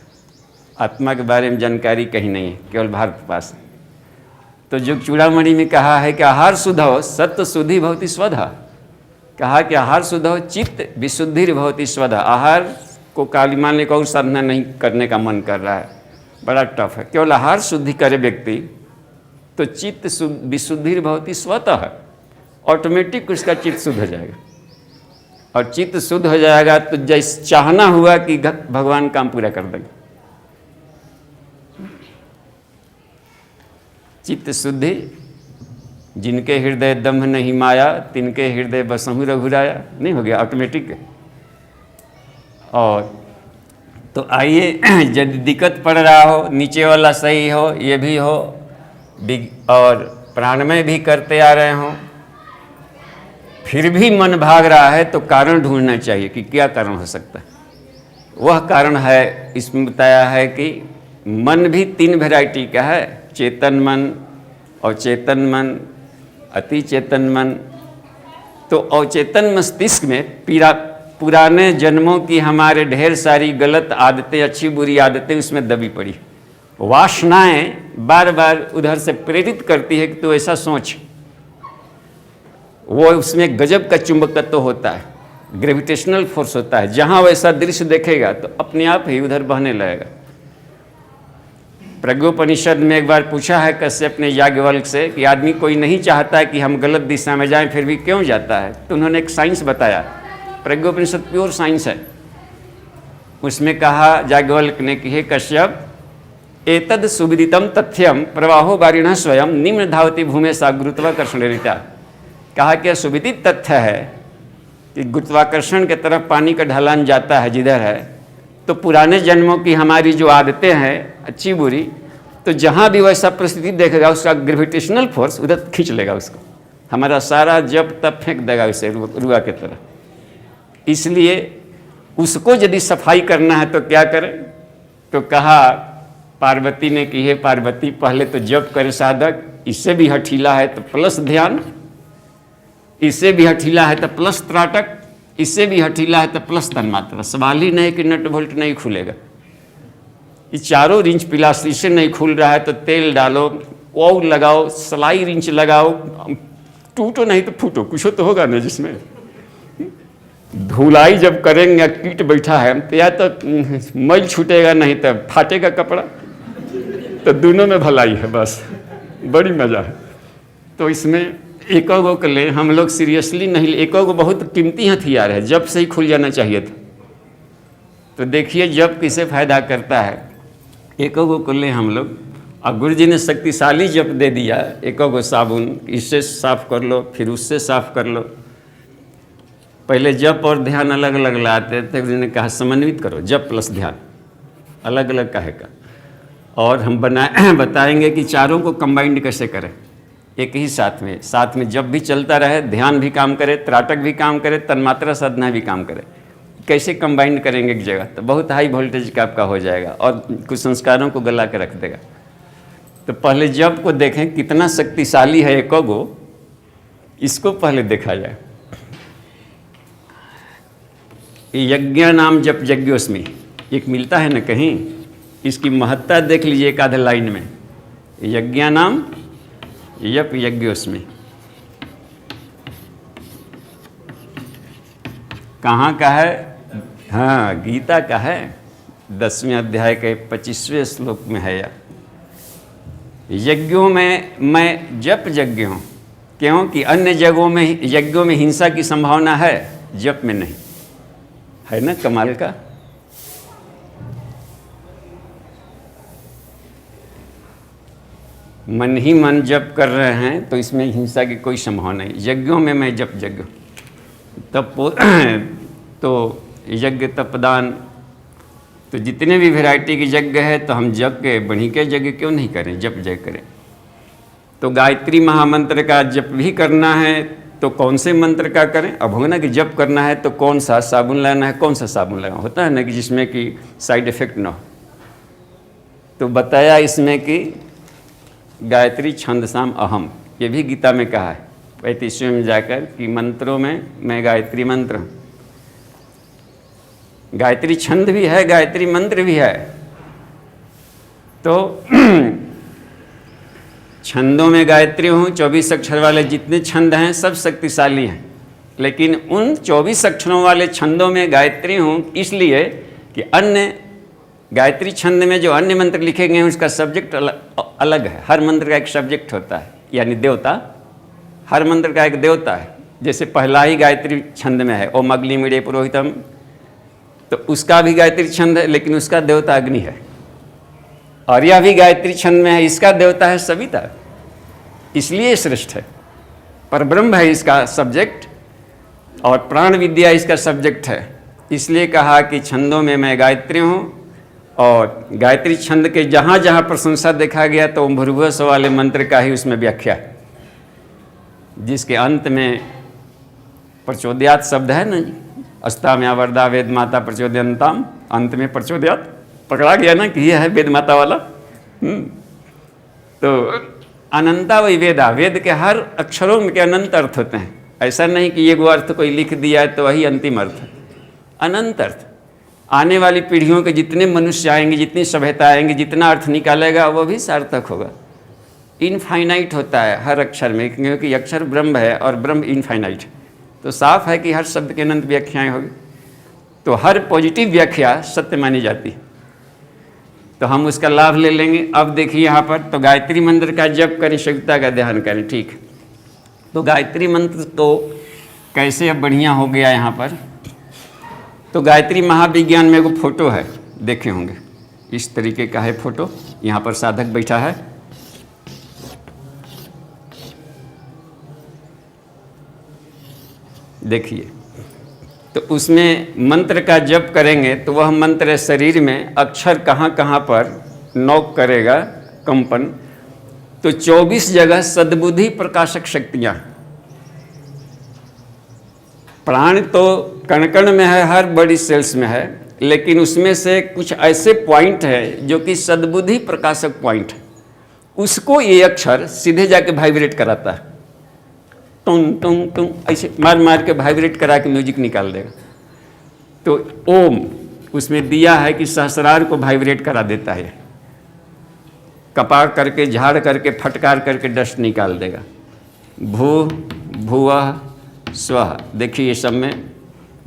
आत्मा के बारे में जानकारी कहीं नहीं है, केवल भारत के पास है। तो योग चूड़ामणि में कहा है कि आहार शुद्धो सत्य शुद्धि भवति स्वधा। कहा कि आहार शुद्धो चित्त विशुद्धि भवति स्वधा। आहार को काली मानने को और साधना नहीं करने का मन कर रहा है, बड़ा टफ है। केवल आहार शुद्धि करे व्यक्ति तो चित्त विशुद्धि भवति स्वतः, ऑटोमेटिक उसका चित्त शुद्ध हो जाएगा। और चित्त शुद्ध हो जाएगा तो जैसे चाहना हुआ कि भगवान काम पूरा कर देंगे। चित्त शुद्धि, जिनके हृदय दम्भ नहीं माया, तिनके हृदय बसहु रघुराया, नहीं हो गया ऑटोमेटिक। और तो आइए, यदि दिक्कत पड़ रहा हो, नीचे वाला सही हो, ये भी हो, और प्राणमय भी करते आ रहे हों, फिर भी मन भाग रहा है, तो कारण ढूंढना चाहिए कि क्या कारण हो सकता है। वह कारण है, इसमें बताया है कि मन भी 3 वैरायटी का है, चेतन मन, अवचेतन मन, अति चेतन मन। तो अवचेतन मस्तिष्क में पुराने जन्मों की हमारे ढेर सारी गलत आदतें, अच्छी बुरी आदतें उसमें दबी पड़ी, वासनाएं बार बार उधर से प्रेरित करती है कि तू ऐसा सोच। वो उसमें गजब का चुंबकत्व होता है, ग्रेविटेशनल फोर्स होता है। जहाँ वैसा दृश्य देखेगा तो अपने आप ही उधर बहने लगेगा। प्रज्ञोपनिषद में एक बार पूछा है कश्यप ने याज्ञवल्क्य से कि आदमी कोई नहीं चाहता है कि हम गलत दिशा में जाएं, फिर भी क्यों जाता है। तो उन्होंने एक साइंस बताया, प्रज्ञोपनिषद प्योर साइंस है। उसमें कहा याज्ञवल्क्य ने कि हे कश्यप, एतद सुविदितम तथ्यम प्रवाहो वारिणः स्वयं निम्न धावती भूमि सा गुरुत्वाकर्षण रीता। कहा कि सुविदित तथ्य है कि गुरुत्वाकर्षण की तरफ पानी का ढलान जाता है जिधर है, तो पुराने जन्मों की हमारी जो आदतें हैं अच्छी बुरी, तो जहाँ भी वैसा परिस्थिति देखेगा उसका ग्रेविटेशनल फोर्स उधर खींच लेगा उसको, हमारा सारा जब तब फेंक देगा उसे रुआ की तरह। इसलिए उसको यदि सफाई करना है तो क्या करें, तो कहा पार्वती ने कि हे पार्वती पहले तो जप करे साधक, इससे भी हठीला है तो प्लस ध्यान, इससे भी हठीला है तो प्लस त्राटक, इससे भी हठीला है तो प्लस तन्मात्रा। सवाल ही नहीं कि नट बोल्ट नहीं खुलेगा, ये चारों रिंच पिलास्ट्री से नहीं खुल रहा है तो तेल डालो, ओव लगाओ, सलाई रिंच लगाओ, टूटो नहीं तो फूटो, कुछ तो होगा ना जिसमें। धुलाई जब करेंगे कीट बैठा है तो या तो मैल छूटेगा नहीं तो फाटेगा कपड़ा, तो दोनों में भलाई है, बस बड़ी मज़ा है। तो इसमें एक गो के ले हम लोग सीरियसली नहीं, एक गो बहुत कीमती हथियार है, जब से ही खुल जाना चाहिए था। तो देखिए जब किसे फायदा करता है, एक गो को ले हम लोग, और गुरु जी ने शक्तिशाली जप दे दिया, एक गो साबुन, इससे साफ कर लो फिर उससे साफ कर लो। पहले जप और ध्यान अलग अलग लाते थे, गुरु जी ने कहा समन्वित करो जप प्लस ध्यान, अलग अलग काहे का। और हम बताएंगे कि चारों को कंबाइंड कैसे करें एक ही साथ में जब भी चलता रहे, ध्यान भी काम करे, त्राटक भी काम करे, तन्मात्रा साधना भी काम करे। कैसे कंबाइंड करेंगे एक जगह, तो बहुत हाई वोल्टेज का आपका हो जाएगा और कुछ संस्कारों को गला के रख देगा। तो पहले जप को देखें कितना शक्तिशाली है एक गो, इसको पहले देखा जाए। यज्ञ नाम जप यज्ञोस्मि एक मिलता है ना कहीं, इसकी महत्ता देख लीजिए एक आधे लाइन में। यज्ञ नाम यप यज्ञोस्मि कहाँ का है? हाँ, गीता का है, 10वें अध्याय के 25वें श्लोक में है। यज्ञों में मैं जप यज्ञ हूँ, क्योंकि अन्य जगहों में यज्ञों में हिंसा की संभावना है, जप में नहीं है। ना कमाल का। मन ही मन जप कर रहे हैं तो इसमें हिंसा की कोई संभावना नहीं। यज्ञों में मैं जप यज्ञ, तप तो यज्ञ तपदान, तो जितने भी वैरायटी की यज्ञ है तो हम जप के बढ़ी के यज्ञ क्यों नहीं करें, जप यज्ञ करें। तो गायत्री महामंत्र का जप भी करना है तो कौन से मंत्र का करें। अब होगा ना कि जप करना है तो कौन सा साबुन लाना है, कौन सा साबुन लगाना होता है ना कि जिसमें कि साइड इफेक्ट ना हो। तो बताया इसमें कि गायत्री छंदसाम अहम, ये भी गीता में कहा है 35वें में जाकर कि मंत्रों में मैं गायत्री मंत्र हूँ। गायत्री छंद भी है, गायत्री मंत्र भी है। तो छंदों में गायत्री हूँ, 24 अक्षर वाले जितने छंद हैं सब शक्तिशाली हैं, लेकिन उन 24 अक्षरों वाले छंदों में गायत्री हूँ इसलिए कि अन्य गायत्री छंद में जो अन्य मंत्र लिखे गए हैं उसका सब्जेक्ट अलग है। हर मंत्र का एक सब्जेक्ट होता है, यानी देवता, हर मंत्र का एक देवता है। जैसे पहला ही गायत्री छंद में है ओम अग्निमीडे पुरोहितम, तो उसका भी गायत्री छंद है लेकिन उसका देवता अग्नि है। और यह भी गायत्री छंद में है, इसका देवता है सविता, इसलिए श्रेष्ठ है। परब्रह्म है इसका सब्जेक्ट और प्राण विद्या इसका सब्जेक्ट है। इसलिए कहा कि छंदों में मैं गायत्री हूँ। और गायत्री छंद के जहाँ जहाँ प्रशंसा देखा गया तो ओम भूर्भुवः स्वः वाले मंत्र का ही उसमें व्याख्या है, जिसके अंत में प्रचोदयात शब्द है ना, अस्ताम्या वरदा वेद माता प्रचोदयंताम, अंत में प्रचोदयात पकड़ा गया ना कि यह है वेद माता वाला। तो अनंता वही वेदा, वेद के हर अक्षरों के अनंत अर्थ होते हैं। ऐसा नहीं कि ये वो अर्थ कोई लिख दिया है तो वही अंतिम अर्थ है, अनंत अर्थ। आने वाली पीढ़ियों के जितने मनुष्य आएंगे, जितनी सभ्यता आएंगी, जितना अर्थ निकालेगा वो भी सार्थक होगा। इनफाइनाइट होता है हर अक्षर में, क्योंकि अक्षर ब्रह्म है और ब्रह्म इनफाइनाइट है। तो साफ है कि हर शब्द के अनंत व्याख्याएँ होगी, तो हर पॉजिटिव व्याख्या सत्य मानी जाती है। तो हम उसका लाभ ले लेंगे। अब देखिए यहाँ पर, तो गायत्री मंत्र का जप करें, शिवता का ध्यान करें, ठीक। तो गायत्री मंत्र तो कैसे अब बढ़िया हो गया यहाँ पर। तो गायत्री महाविज्ञान में एगो फोटो है, देखे होंगे, इस तरीके का है फोटो। यहाँ पर साधक बैठा है, देखिए। तो उसमें मंत्र का जप करेंगे तो वह मंत्र शरीर में अक्षर कहाँ कहाँ पर नॉक करेगा, कंपन। तो 24 जगह सद्बुद्धि प्रकाशक शक्तियाँ। प्राण तो कण कण में है, हर बड़ी सेल्स में है, लेकिन उसमें से कुछ ऐसे पॉइंट है जो कि सद्बुद्धि प्रकाशक पॉइंट है। उसको ये अक्षर सीधे जाके वाइब्रेट कराता है, टुंग टुंग टुंग ऐसे मार मार के वाइब्रेट करा के म्यूजिक निकाल देगा। तो ओम उसमें दिया है कि सहस्रार को वाइब्रेट करा देता है, कपाड़ करके, झाड़ करके, फटकार करके डस्ट निकाल देगा। भू भुवः स्वः, देखिए ये सब में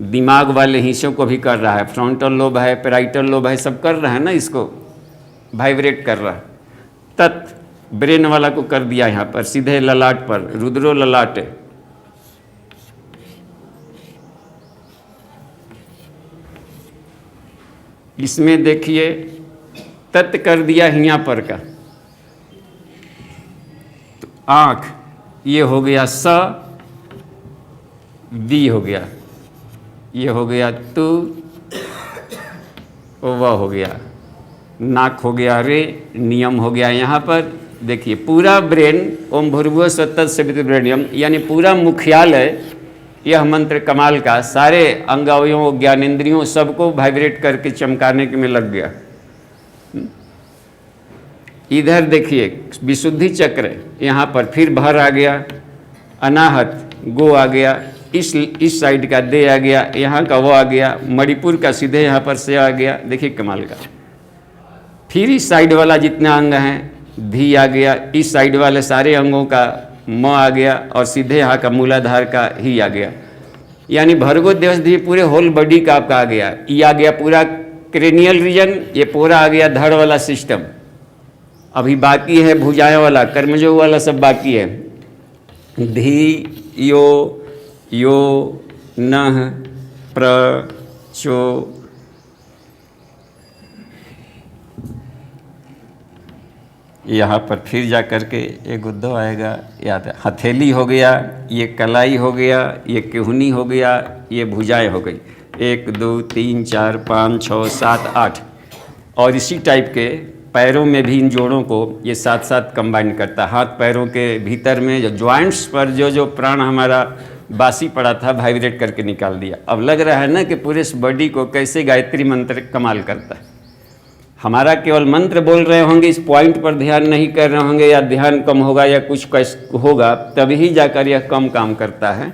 दिमाग वाले हिस्सों को भी कर रहा है, फ्रंटल लोब है, पैराइटल लोब है, सब कर रहा है ना, इसको वाइब्रेट कर रहा है। तत् ब्रेन वाला को कर दिया यहाँ पर सीधे ललाट पर, रुद्रो ललाट। इसमें देखिए तत् कर दिया हिया पर का। तो आँख ये हो गया स, वी हो गया, ये हो गया तू, वह हो गया, नाक हो गया रे, नियम हो गया यहाँ पर। देखिए पूरा ब्रेन ओम भूर्भुवः स्वः तत्सवितुर्वरेण्यम, यानी पूरा मुख्यालय यह मंत्र कमाल का सारे अंगावयों, ज्ञानेंद्रियों सबको वाइब्रेट करके चमकाने के में लग गया। इधर देखिए विशुद्धि चक्र, यहाँ पर फिर भर आ गया, अनाहत गो आ गया, इस साइड का दे आ गया, यहाँ का वो आ गया, मणिपुर का सीधे यहाँ पर से आ गया। देखिए कमाल का। फिर इस साइड वाला जितना अंग हैं, धी आ गया, इस साइड वाले सारे अंगों का म आ गया, और सीधे यहाँ का मूलाधार का ही आ गया। यानी भर्गो दिवस पूरे होल बॉडी का आपका आ गया। ये आ गया पूरा क्रेनियल रीजन, ये पूरा आ गया धड़ वाला सिस्टम। अभी बाकी है भुजाएं वाला, कर्मजो वाला सब बाकी है। धी यो यो नः प्र चो, यहाँ पर फिर जा कर के एक उद्धव आएगा, याद है। हथेली हो गया, ये कलाई हो गया, ये केहुनी हो गया, ये भुजाएं हो गई। 1 2 3 4 5 6 7 8। और इसी टाइप के पैरों में भी इन जोड़ों को ये साथ साथ कंबाइन करता है। हाथ पैरों के भीतर में जो जॉइंट्स पर जो प्राण हमारा बासी पड़ा था, वाइब्रेट करके निकाल दिया। अब लग रहा है ना कि पूरे इस बॉडी को कैसे गायत्री मंत्र कमाल करता है। हमारा केवल मंत्र बोल रहे होंगे, इस पॉइंट पर ध्यान नहीं कर रहे होंगे, या ध्यान कम होगा या कुछ होगा, तभी जाकर यह कम काम करता है।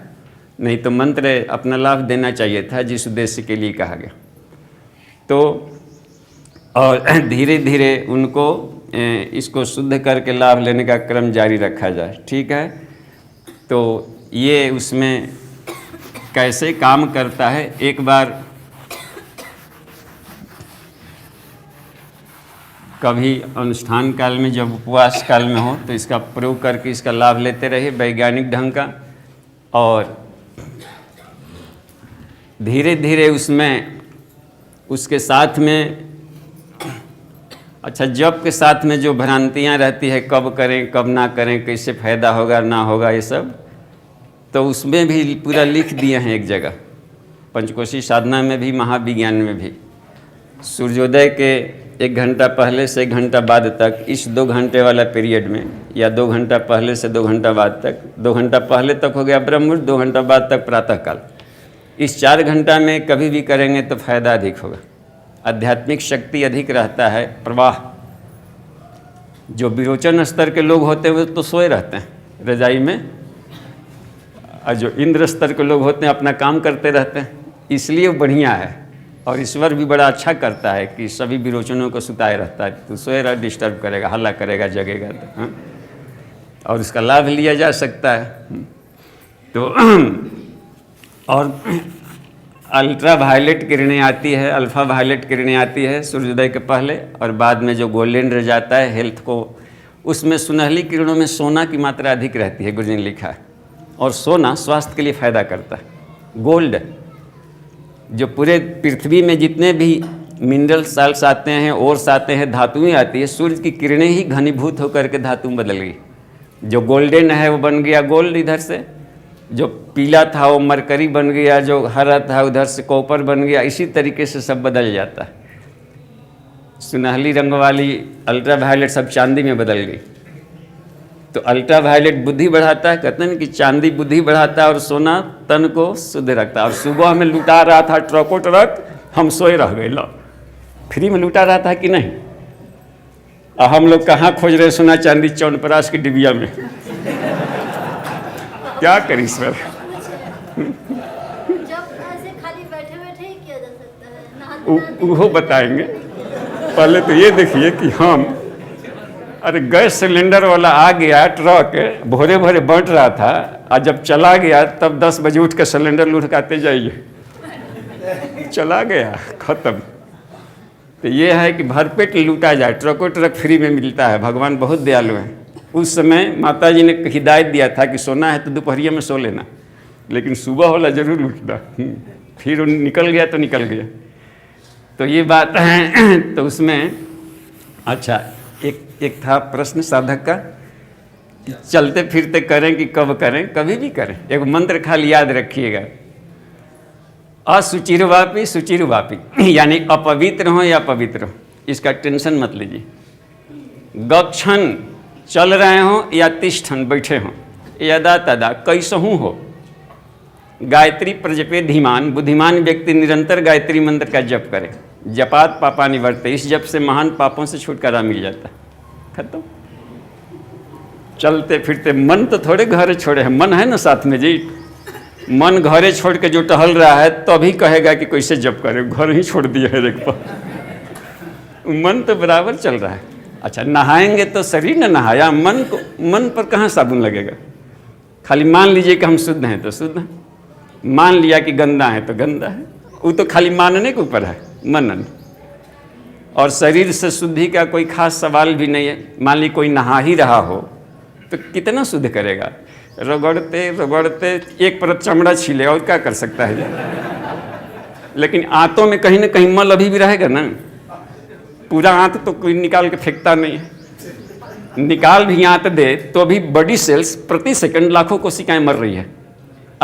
नहीं तो मंत्र अपना लाभ देना चाहिए था जिस उद्देश्य के लिए कहा गया। तो और धीरे धीरे उनको इसको शुद्ध करके लाभ लेने का क्रम जारी रखा जाए, ठीक है। तो ये उसमें कैसे काम करता है, एक बार कभी अनुष्ठान काल में, जब उपवास काल में हो, तो इसका प्रयोग करके इसका लाभ लेते रहे वैज्ञानिक ढंग का। और धीरे धीरे उसमें उसके साथ में, अच्छा जप के साथ में जो भ्रांतियाँ रहती है, कब करें कब ना करें, कैसे फ़ायदा होगा ना होगा, ये सब तो उसमें भी पूरा लिख दिए हैं एक जगह। पंचकोशी साधना में भी, महाविज्ञान में भी। सूर्योदय के 1 घंटा पहले से 1 घंटा बाद तक, इस 2 घंटे वाला पीरियड में, या 2 घंटा पहले से 2 घंटा बाद तक, 2 घंटा पहले तक हो गया ब्रह्म मुहूर्त, 2 घंटा बाद तक प्रातःकाल। इस 4 घंटा में कभी भी करेंगे तो फायदा अधिक होगा, आध्यात्मिक शक्ति अधिक रहता है, प्रवाह। जो विरोचन स्तर के लोग होते हैं वो तो सोए रहते हैं रजाई में, और जो इंद्र स्तर के लोग होते हैं अपना काम करते रहते हैं, इसलिए वो बढ़िया है। और ईश्वर भी बड़ा अच्छा करता है कि सभी विरोचनों को सुताए रहता है। तो सोए रहा, डिस्टर्ब करेगा, हल्ला करेगा, जगेगा तो, हाँ? और उसका लाभ लिया जा सकता है। तो और अल्ट्रा वायलेट किरणें आती है, अल्फ़ा वायलेट किरणें आती है सूर्योदय के पहले, और बाद में जो गोल्डन रह जाता है हेल्थ को, उसमें सुनहली किरणों में सोना की मात्रा अधिक रहती है, गुरुजी ने लिखा है। और सोना स्वास्थ्य के लिए फ़ायदा करता है। गोल्ड, जो पूरे पृथ्वी में जितने भी मिनरल साल्ट्स आते हैं, ओर्स आते हैं, धातुएं आती है। सूर्य की किरणें ही घनीभूत होकर के धातु में बदल गई। जो गोल्डन है वो बन गया गोल्ड इधर से, जो पीला था वो मरकरी बन गया, जो हरा था उधर से कॉपर बन गया। इसी तरीके से सब बदल जाता है। सुनहली रंग वाली अल्ट्रा वायलेट सब चांदी में बदल गई। तो अल्ट्रा वायलेट बुद्धि बढ़ाता है, कहते हैं कि चांदी बुद्धि बढ़ाता है और सोना तन को शुद्ध रखता है। और सुबह हमें लुटा रहा था ट्रकों ट्रक, हम सोए रह गए। लो फ्री में लुटा रहा था कि नहीं? और हम लोग कहाँ खोज रहे सोना चांदी च्यवनप्राश की डिबिया में। क्या करें ईश्वर। जब ऐसे खाली बैठे बैठे ही किया जा सकता है, वो बताएंगे। पहले तो ये देखिए कि हम, अरे गैस सिलेंडर वाला आ गया ट्रक, भोरे भोरे बंट रहा था, और जब चला गया तब 10 बजे उठ कर सिलेंडर लुढ़काते जाइए। चला गया, खत्म। तो ये है कि भरपेट लूटा जाए, ट्रकों ट्रक फ्री में मिलता है। भगवान बहुत दयालु है। उस समय माता जी ने हिदायत दिया था कि सोना है तो दोपहरिया में सो लेना, लेकिन सुबह वाला जरूर उठना। फिर निकल गया तो निकल गया। तो ये बात है। तो उसमें अच्छा एक था प्रश्न साधक का, चलते फिरते करें कि कब करें? कभी भी करें। एक मंत्र खाली याद रखिएगा, असुचिरवापी सुचिरवापी, यानी अपवित्र हो या पवित्र हो, इसका टेंशन मत लीजिए। गच्छन चल रहे हों या तिष्ठन बैठे हों, यदा तदा कैसहूँ हो, गायत्री प्रजपे धीमान, बुद्धिमान व्यक्ति निरंतर गायत्री मंत्र का जप करे। जपात पापा निवर्ते, इस जप से महान पापों से छुटकारा मिल जाता है। खत्म। चलते फिरते मन तो थोड़े घरे छोड़े हैं, मन है ना साथ में जी। मन घरे छोड़ के जो टहल रहा है तो अभी कहेगा कि कैसे जप करे, घर ही छोड़ दिया है एक पर। मन तो बराबर चल रहा है। अच्छा, नहाएंगे तो शरीर न नहाया, मन पर कहाँ साबुन लगेगा? खाली मान लीजिए कि हम शुद्ध हैं तो शुद्ध हैं, मान लिया कि गंदा है तो गंदा है। वो तो खाली मानने के ऊपर है, मनन। और शरीर से शुद्धि का कोई खास सवाल भी नहीं है। मान ली कोई नहा ही रहा हो तो कितना शुद्ध करेगा? रगड़ते रगड़ते एक परत चमड़ा छीले, और क्या कर सकता है? लेकिन आंतों में कहीं ना कहीं मल अभी भी रहेगा ना। पूरा आंत तो कोई निकाल के फेंकता नहीं है। निकाल भी आंत दे तो भी बॉडी सेल्स प्रति सेकंड लाखों कोशिकाएं मर रही है।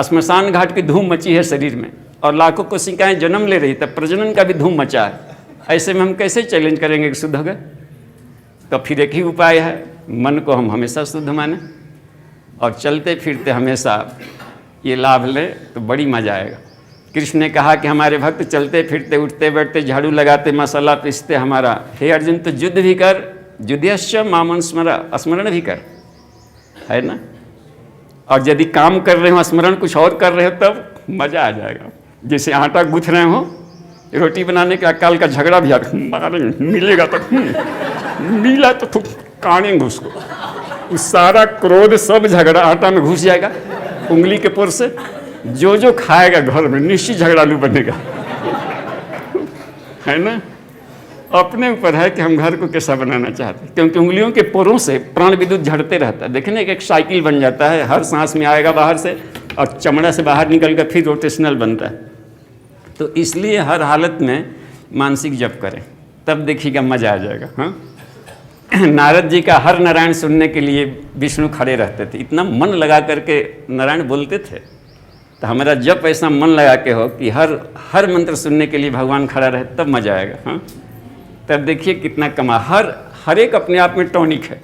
श्मशान घाट की धूम मची है शरीर में, और लाखों कोशिकाएं जन्म ले रही, तब प्रजनन का भी धूम मचा है। ऐसे में हम कैसे चैलेंज करेंगे कि शुद्ध हो गए? तो फिर एक ही उपाय है, मन को हम हमेशा शुद्ध माने और चलते फिरते हमेशा ये लाभ लें तो बड़ी मजा आएगा। कृष्ण ने कहा कि हमारे भक्त चलते फिरते उठते बैठते झाड़ू लगाते मसाला पीसते हमारा, हे अर्जुन तो युद्ध भी कर, युद्धश्च मामन स्मरण भी कर, है ना। और यदि काम कर रहे हो स्मरण कुछ और कर रहे हो तब मज़ा आ जाएगा। जैसे आटा गूँथ रहे हो, रोटी बनाने का काल का झगड़ा भी मारेंगे, मिलेगा तो मिला तो काटेंगे उसको। उस सारा क्रोध सब झगड़ा आटा में घुस जाएगा उंगली के पुर से। जो खाएगा घर में निश्चित झगड़ालू बनेगा, है ना। अपने ऊपर है कि हम घर को कैसा बनाना चाहते हैं, क्योंकि उंगलियों के पोरों से प्राण विद्युत झड़ते रहता है। देखिए ना, एक साइकिल बन जाता है, हर सांस में आएगा बाहर से और चमड़ा से बाहर निकल कर फिर रोटेशनल बनता है। तो इसलिए हर हालत में मानसिक जप करें, तब देखिएगा मजा आ जाएगा। हाँ, नारद जी का हर नारायण सुनने के लिए विष्णु खड़े रहते थे, इतना मन लगा करके नारायण बोलते थे। तो हमारा जप ऐसा मन लगा के हो कि हर मंत्र सुनने के लिए भगवान खड़ा रहे, तब मजा आएगा। हाँ, तब देखिए कितना कमा, हर एक अपने आप में टॉनिक है।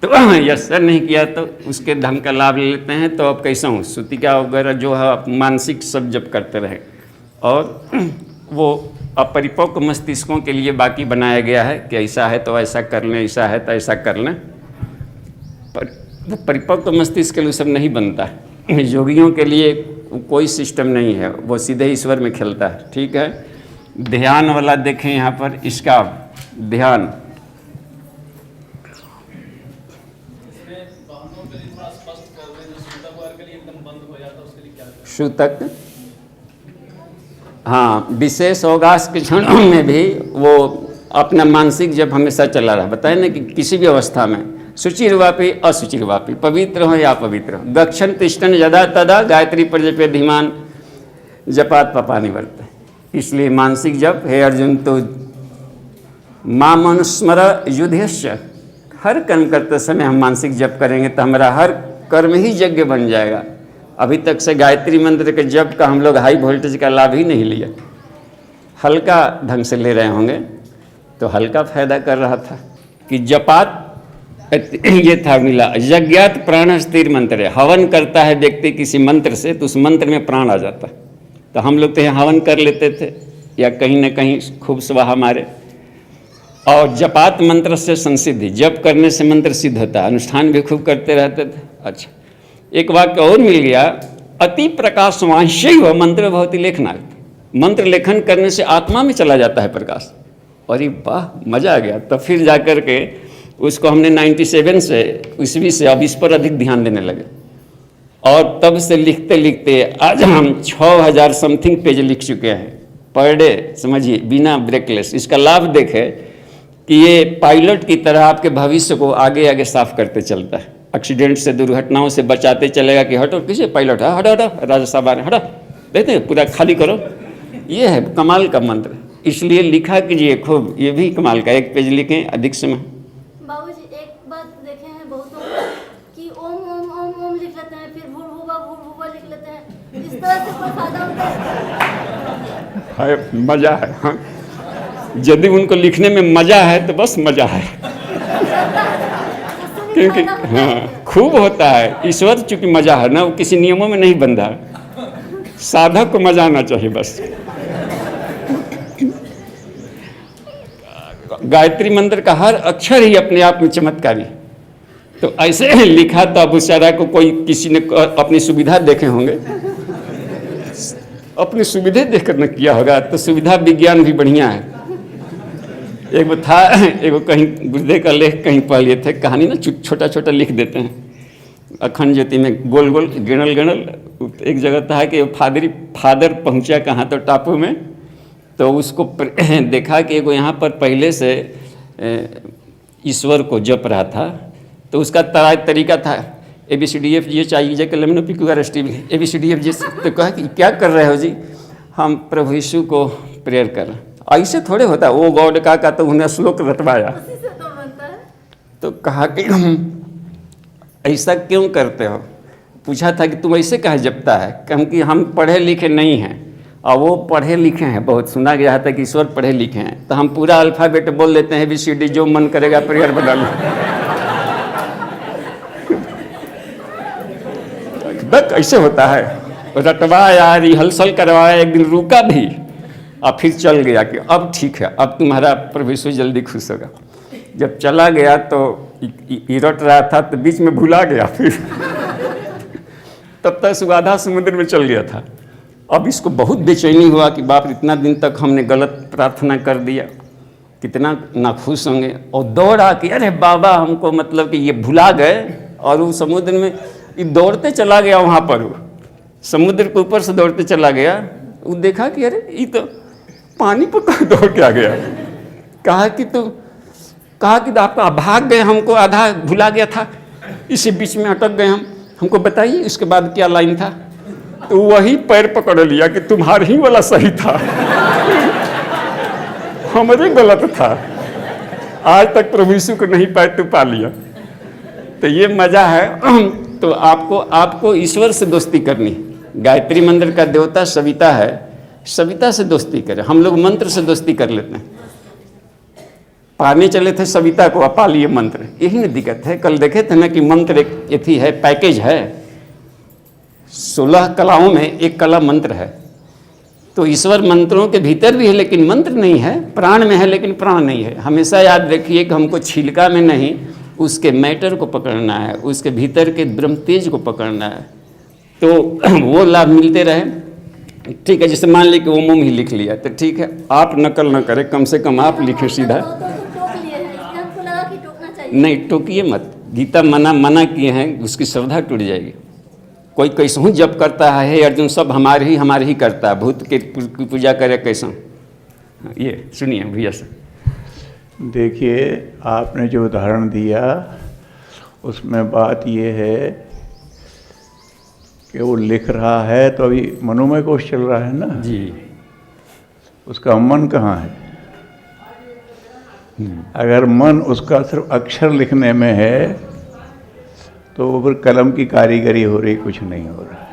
तो यशर नहीं किया तो उसके धन का लाभ ले लेते हैं। तो अब कैसा हूँ, सुतिका वगैरह जो है मानसिक सब जप करते रहे, और वो अपरिपक्व मस्तिष्कों के लिए बाकी बनाया गया है कि ऐसा है तो ऐसा कर लें, ऐसा है तो ऐसा कर लें। पर वो परिपक्व मस्तिष्क के लिए सब नहीं बनता है। योगियों के लिए कोई सिस्टम नहीं है, वो सीधे ईश्वर में खेलता है। ठीक है, ध्यान वाला देखें यहाँ पर, इसका ध्यान सूतक, हाँ, विशेष अवकाश के क्षणों में भी वो अपना मानसिक जब हमेशा चला रहा। बताए ना कि किसी भी अवस्था में शुचिर्वापी असुचिर्वापी, पवित्र हो या अपवित्र हो, गच्छन तिष्ठन यदा तदा गायत्री प्रजपे धीमान जपात पापा निवर्ते। इसलिए मानसिक जप, हे अर्जुन, तो माम अनुस्मर युद्धश्च, हर कर्म करते समय हम मानसिक जप करेंगे तो हमारा हर कर्म ही यज्ञ बन जाएगा। अभी तक से गायत्री मंत्र के जप का हम लोग हाई वोल्टेज का लाभ ही नहीं लिया, हल्का ढंग से ले रहे होंगे तो हल्का फायदा कर रहा था कि जपात ये था मिला, यज्ञात प्राण स्थिर मंत्र है। हवन करता है व्यक्ति किसी मंत्र से तो उस मंत्र में प्राण आ जाता है। तो हम लोग तो यहाँ हवन कर लेते थे या कहीं ना कहीं खूब स्वाहा मारे। और जपात मंत्र से संसिद्धि, जप करने से मंत्र सिद्ध होता है, अनुष्ठान भी खूब करते रहते थे। अच्छा, एक वाक्य और मिल गया, अति प्रकाशवांशैव मंत्र भवति लेखनात्, मंत्र लेखन करने से आत्मा में चला जाता है प्रकाश। अरे वाह, मजा आ गया। तो फिर जाकर के उसको हमने 97 से ईस्वी से अब इस पर अधिक ध्यान देने लगे और तब से लिखते लिखते आज हम 6000 समथिंग पेज लिख चुके हैं पर डे, समझिए, बिना ब्रेकलेस। इसका लाभ देखें कि ये पायलट की तरह आपके भविष्य को आगे आगे साफ करते चलता है, एक्सीडेंट से, दुर्घटनाओं से बचाते चलेगा कि हटो, किसे पायलट है, हटो हटो, राजा साहब हटो, देते हैं पूरा खाली करो। ये है कमाल का मंत्र, इसलिए लिखा कीजिए खूब, ये भी कमाल का। एक पेज लिखें अधिक समय। बाबूजी एक बात देखे हैं बहुतों को कि ओम ओम ओम ओम लिख लेते हैं, फिर भूर भूवा लिख लेते हैं, इस तरह से कोई फायदा होता है? मजा है। हाँ, यदि उनको लिखने में मजा है तो बस मजा है, क्योंकि हाँ खूब होता है। ईश्वर चूंकि मजा है ना, वो किसी नियमों में नहीं बंधा, साधक को मजा आना चाहिए बस। गायत्री मंत्र का हर अक्षर ही अपने आप में चमत्कारी। तो ऐसे लिखा तो अब उस को कोई किसी ने अपनी सुविधा देखे होंगे, अपनी सुविधा देखकर न किया होगा। तो सुविधा विज्ञान भी बढ़िया है। एक था, एगो कहीं गुरुदेव का लेख कहीं पढ़ लिए थे, कहानी ना छोटा छोटा लिख देते हैं अखंड ज्योति में, गोल गोल गिनल गिनल। एक जगह था कि फादर पहुंचा कहाँ तो टापू में, तो उसको देखा कि एगो यहाँ पर पहले से ईश्वर को जप रहा था। तो उसका तरीका था ABCDF ये चाहिए जैसे लेमनो PQRST ABCDF जी। तो कहा कि क्या कर रहे हो जी? हम प्रभु यीशु को प्रेयर कर रहे हैं। ऐसे थोड़े होता, वो गॉड का तो उन्हें श्लोक रटवाया। तो कहा कि ऐसा क्यों करते हो? पूछा था कि तुम ऐसे कहे जपता है? क्योंकि हम पढ़े लिखे नहीं हैं और वो पढ़े लिखे हैं बहुत। सुना गया था कि ईश्वर पढ़े लिखे हैं, तो हम पूरा अल्फ़ाबेट बोल देते हैं ABCD, जो मन करेगा प्रेयर बना लो। बस ऐसे होता है, रटवाया, रिहर्सल करवाया, एक दिन रुका भी और फिर चल गया कि अब ठीक है, अब तुम्हारा प्रभु यीशु जल्दी खुश होगा। जब चला गया तो रट रहा था तो बीच में भुला गया फिर तब तक आधा समुद्र में चल गया था। अब इसको बहुत बेचैनी हुआ कि बाप, इतना दिन तक हमने गलत प्रार्थना कर दिया, कितना नाखुश होंगे। और दौड़ा कि अरे बाबा हमको मतलब कि ये भुला गए। और वो समुद्र में ये दौड़ते चला गया, वहाँ पर वो समुद्र के ऊपर से दौड़ते चला गया। वो देखा कि अरे ये तो पानी पर कहाँ दौड़ के आ गया। कहा कि आप भाग गए, हमको आधा भुला गया था, इसी बीच में अटक गए हमको बताइए इसके बाद क्या लाइन था। तो वही पैर पकड़ लिया कि तुम्हारे ही वाला सही था हमारे गलत था। आज तक प्रभु यीशु को नहीं पाए तो पा लिया। तो ये मजा है। तो आपको ईश्वर से दोस्ती करनी। गायत्री मंत्र का देवता सविता है, सविता से दोस्ती करें। हम लोग मंत्र से दोस्ती कर लेते हैं। पाने चले थे सविता को, पा लिए मंत्र। यही ना दिक्कत है। कल देखे थे ना कि मंत्र एक एथी है, पैकेज है। 16 कलाओं में एक कला मंत्र है। तो ईश्वर मंत्रों के भीतर भी है लेकिन मंत्र नहीं है, प्राण में है लेकिन प्राण नहीं है। हमेशा याद रखिए कि हमको छिलका में नहीं, उसके मैटर को पकड़ना है, उसके भीतर के ब्रह्म तेज को पकड़ना है। तो वो लाभ मिलते रहे। ठीक है, जैसे मान ली कि ओम ही लिख लिया तो ठीक है, आप नकल न करें, कम से कम आप लिखें सीधा। नहीं, टोकिए मत। गीता मना किए हैं, उसकी श्रद्धा टूट जाएगी। कोई कैसे हूँ जब करता है, हे अर्जुन सब हमारे ही करता है, भूत के पूजा करे कैसा। ये सुनिए भैया से। देखिए, आपने जो उदाहरण दिया उसमें बात ये है कि वो लिख रहा है तो अभी मनोमय कोश चल रहा है ना जी। उसका मन कहाँ है? अगर मन उसका सिर्फ अक्षर लिखने में है तो वो फिर कलम की कारीगरी हो रही, कुछ नहीं हो रहा।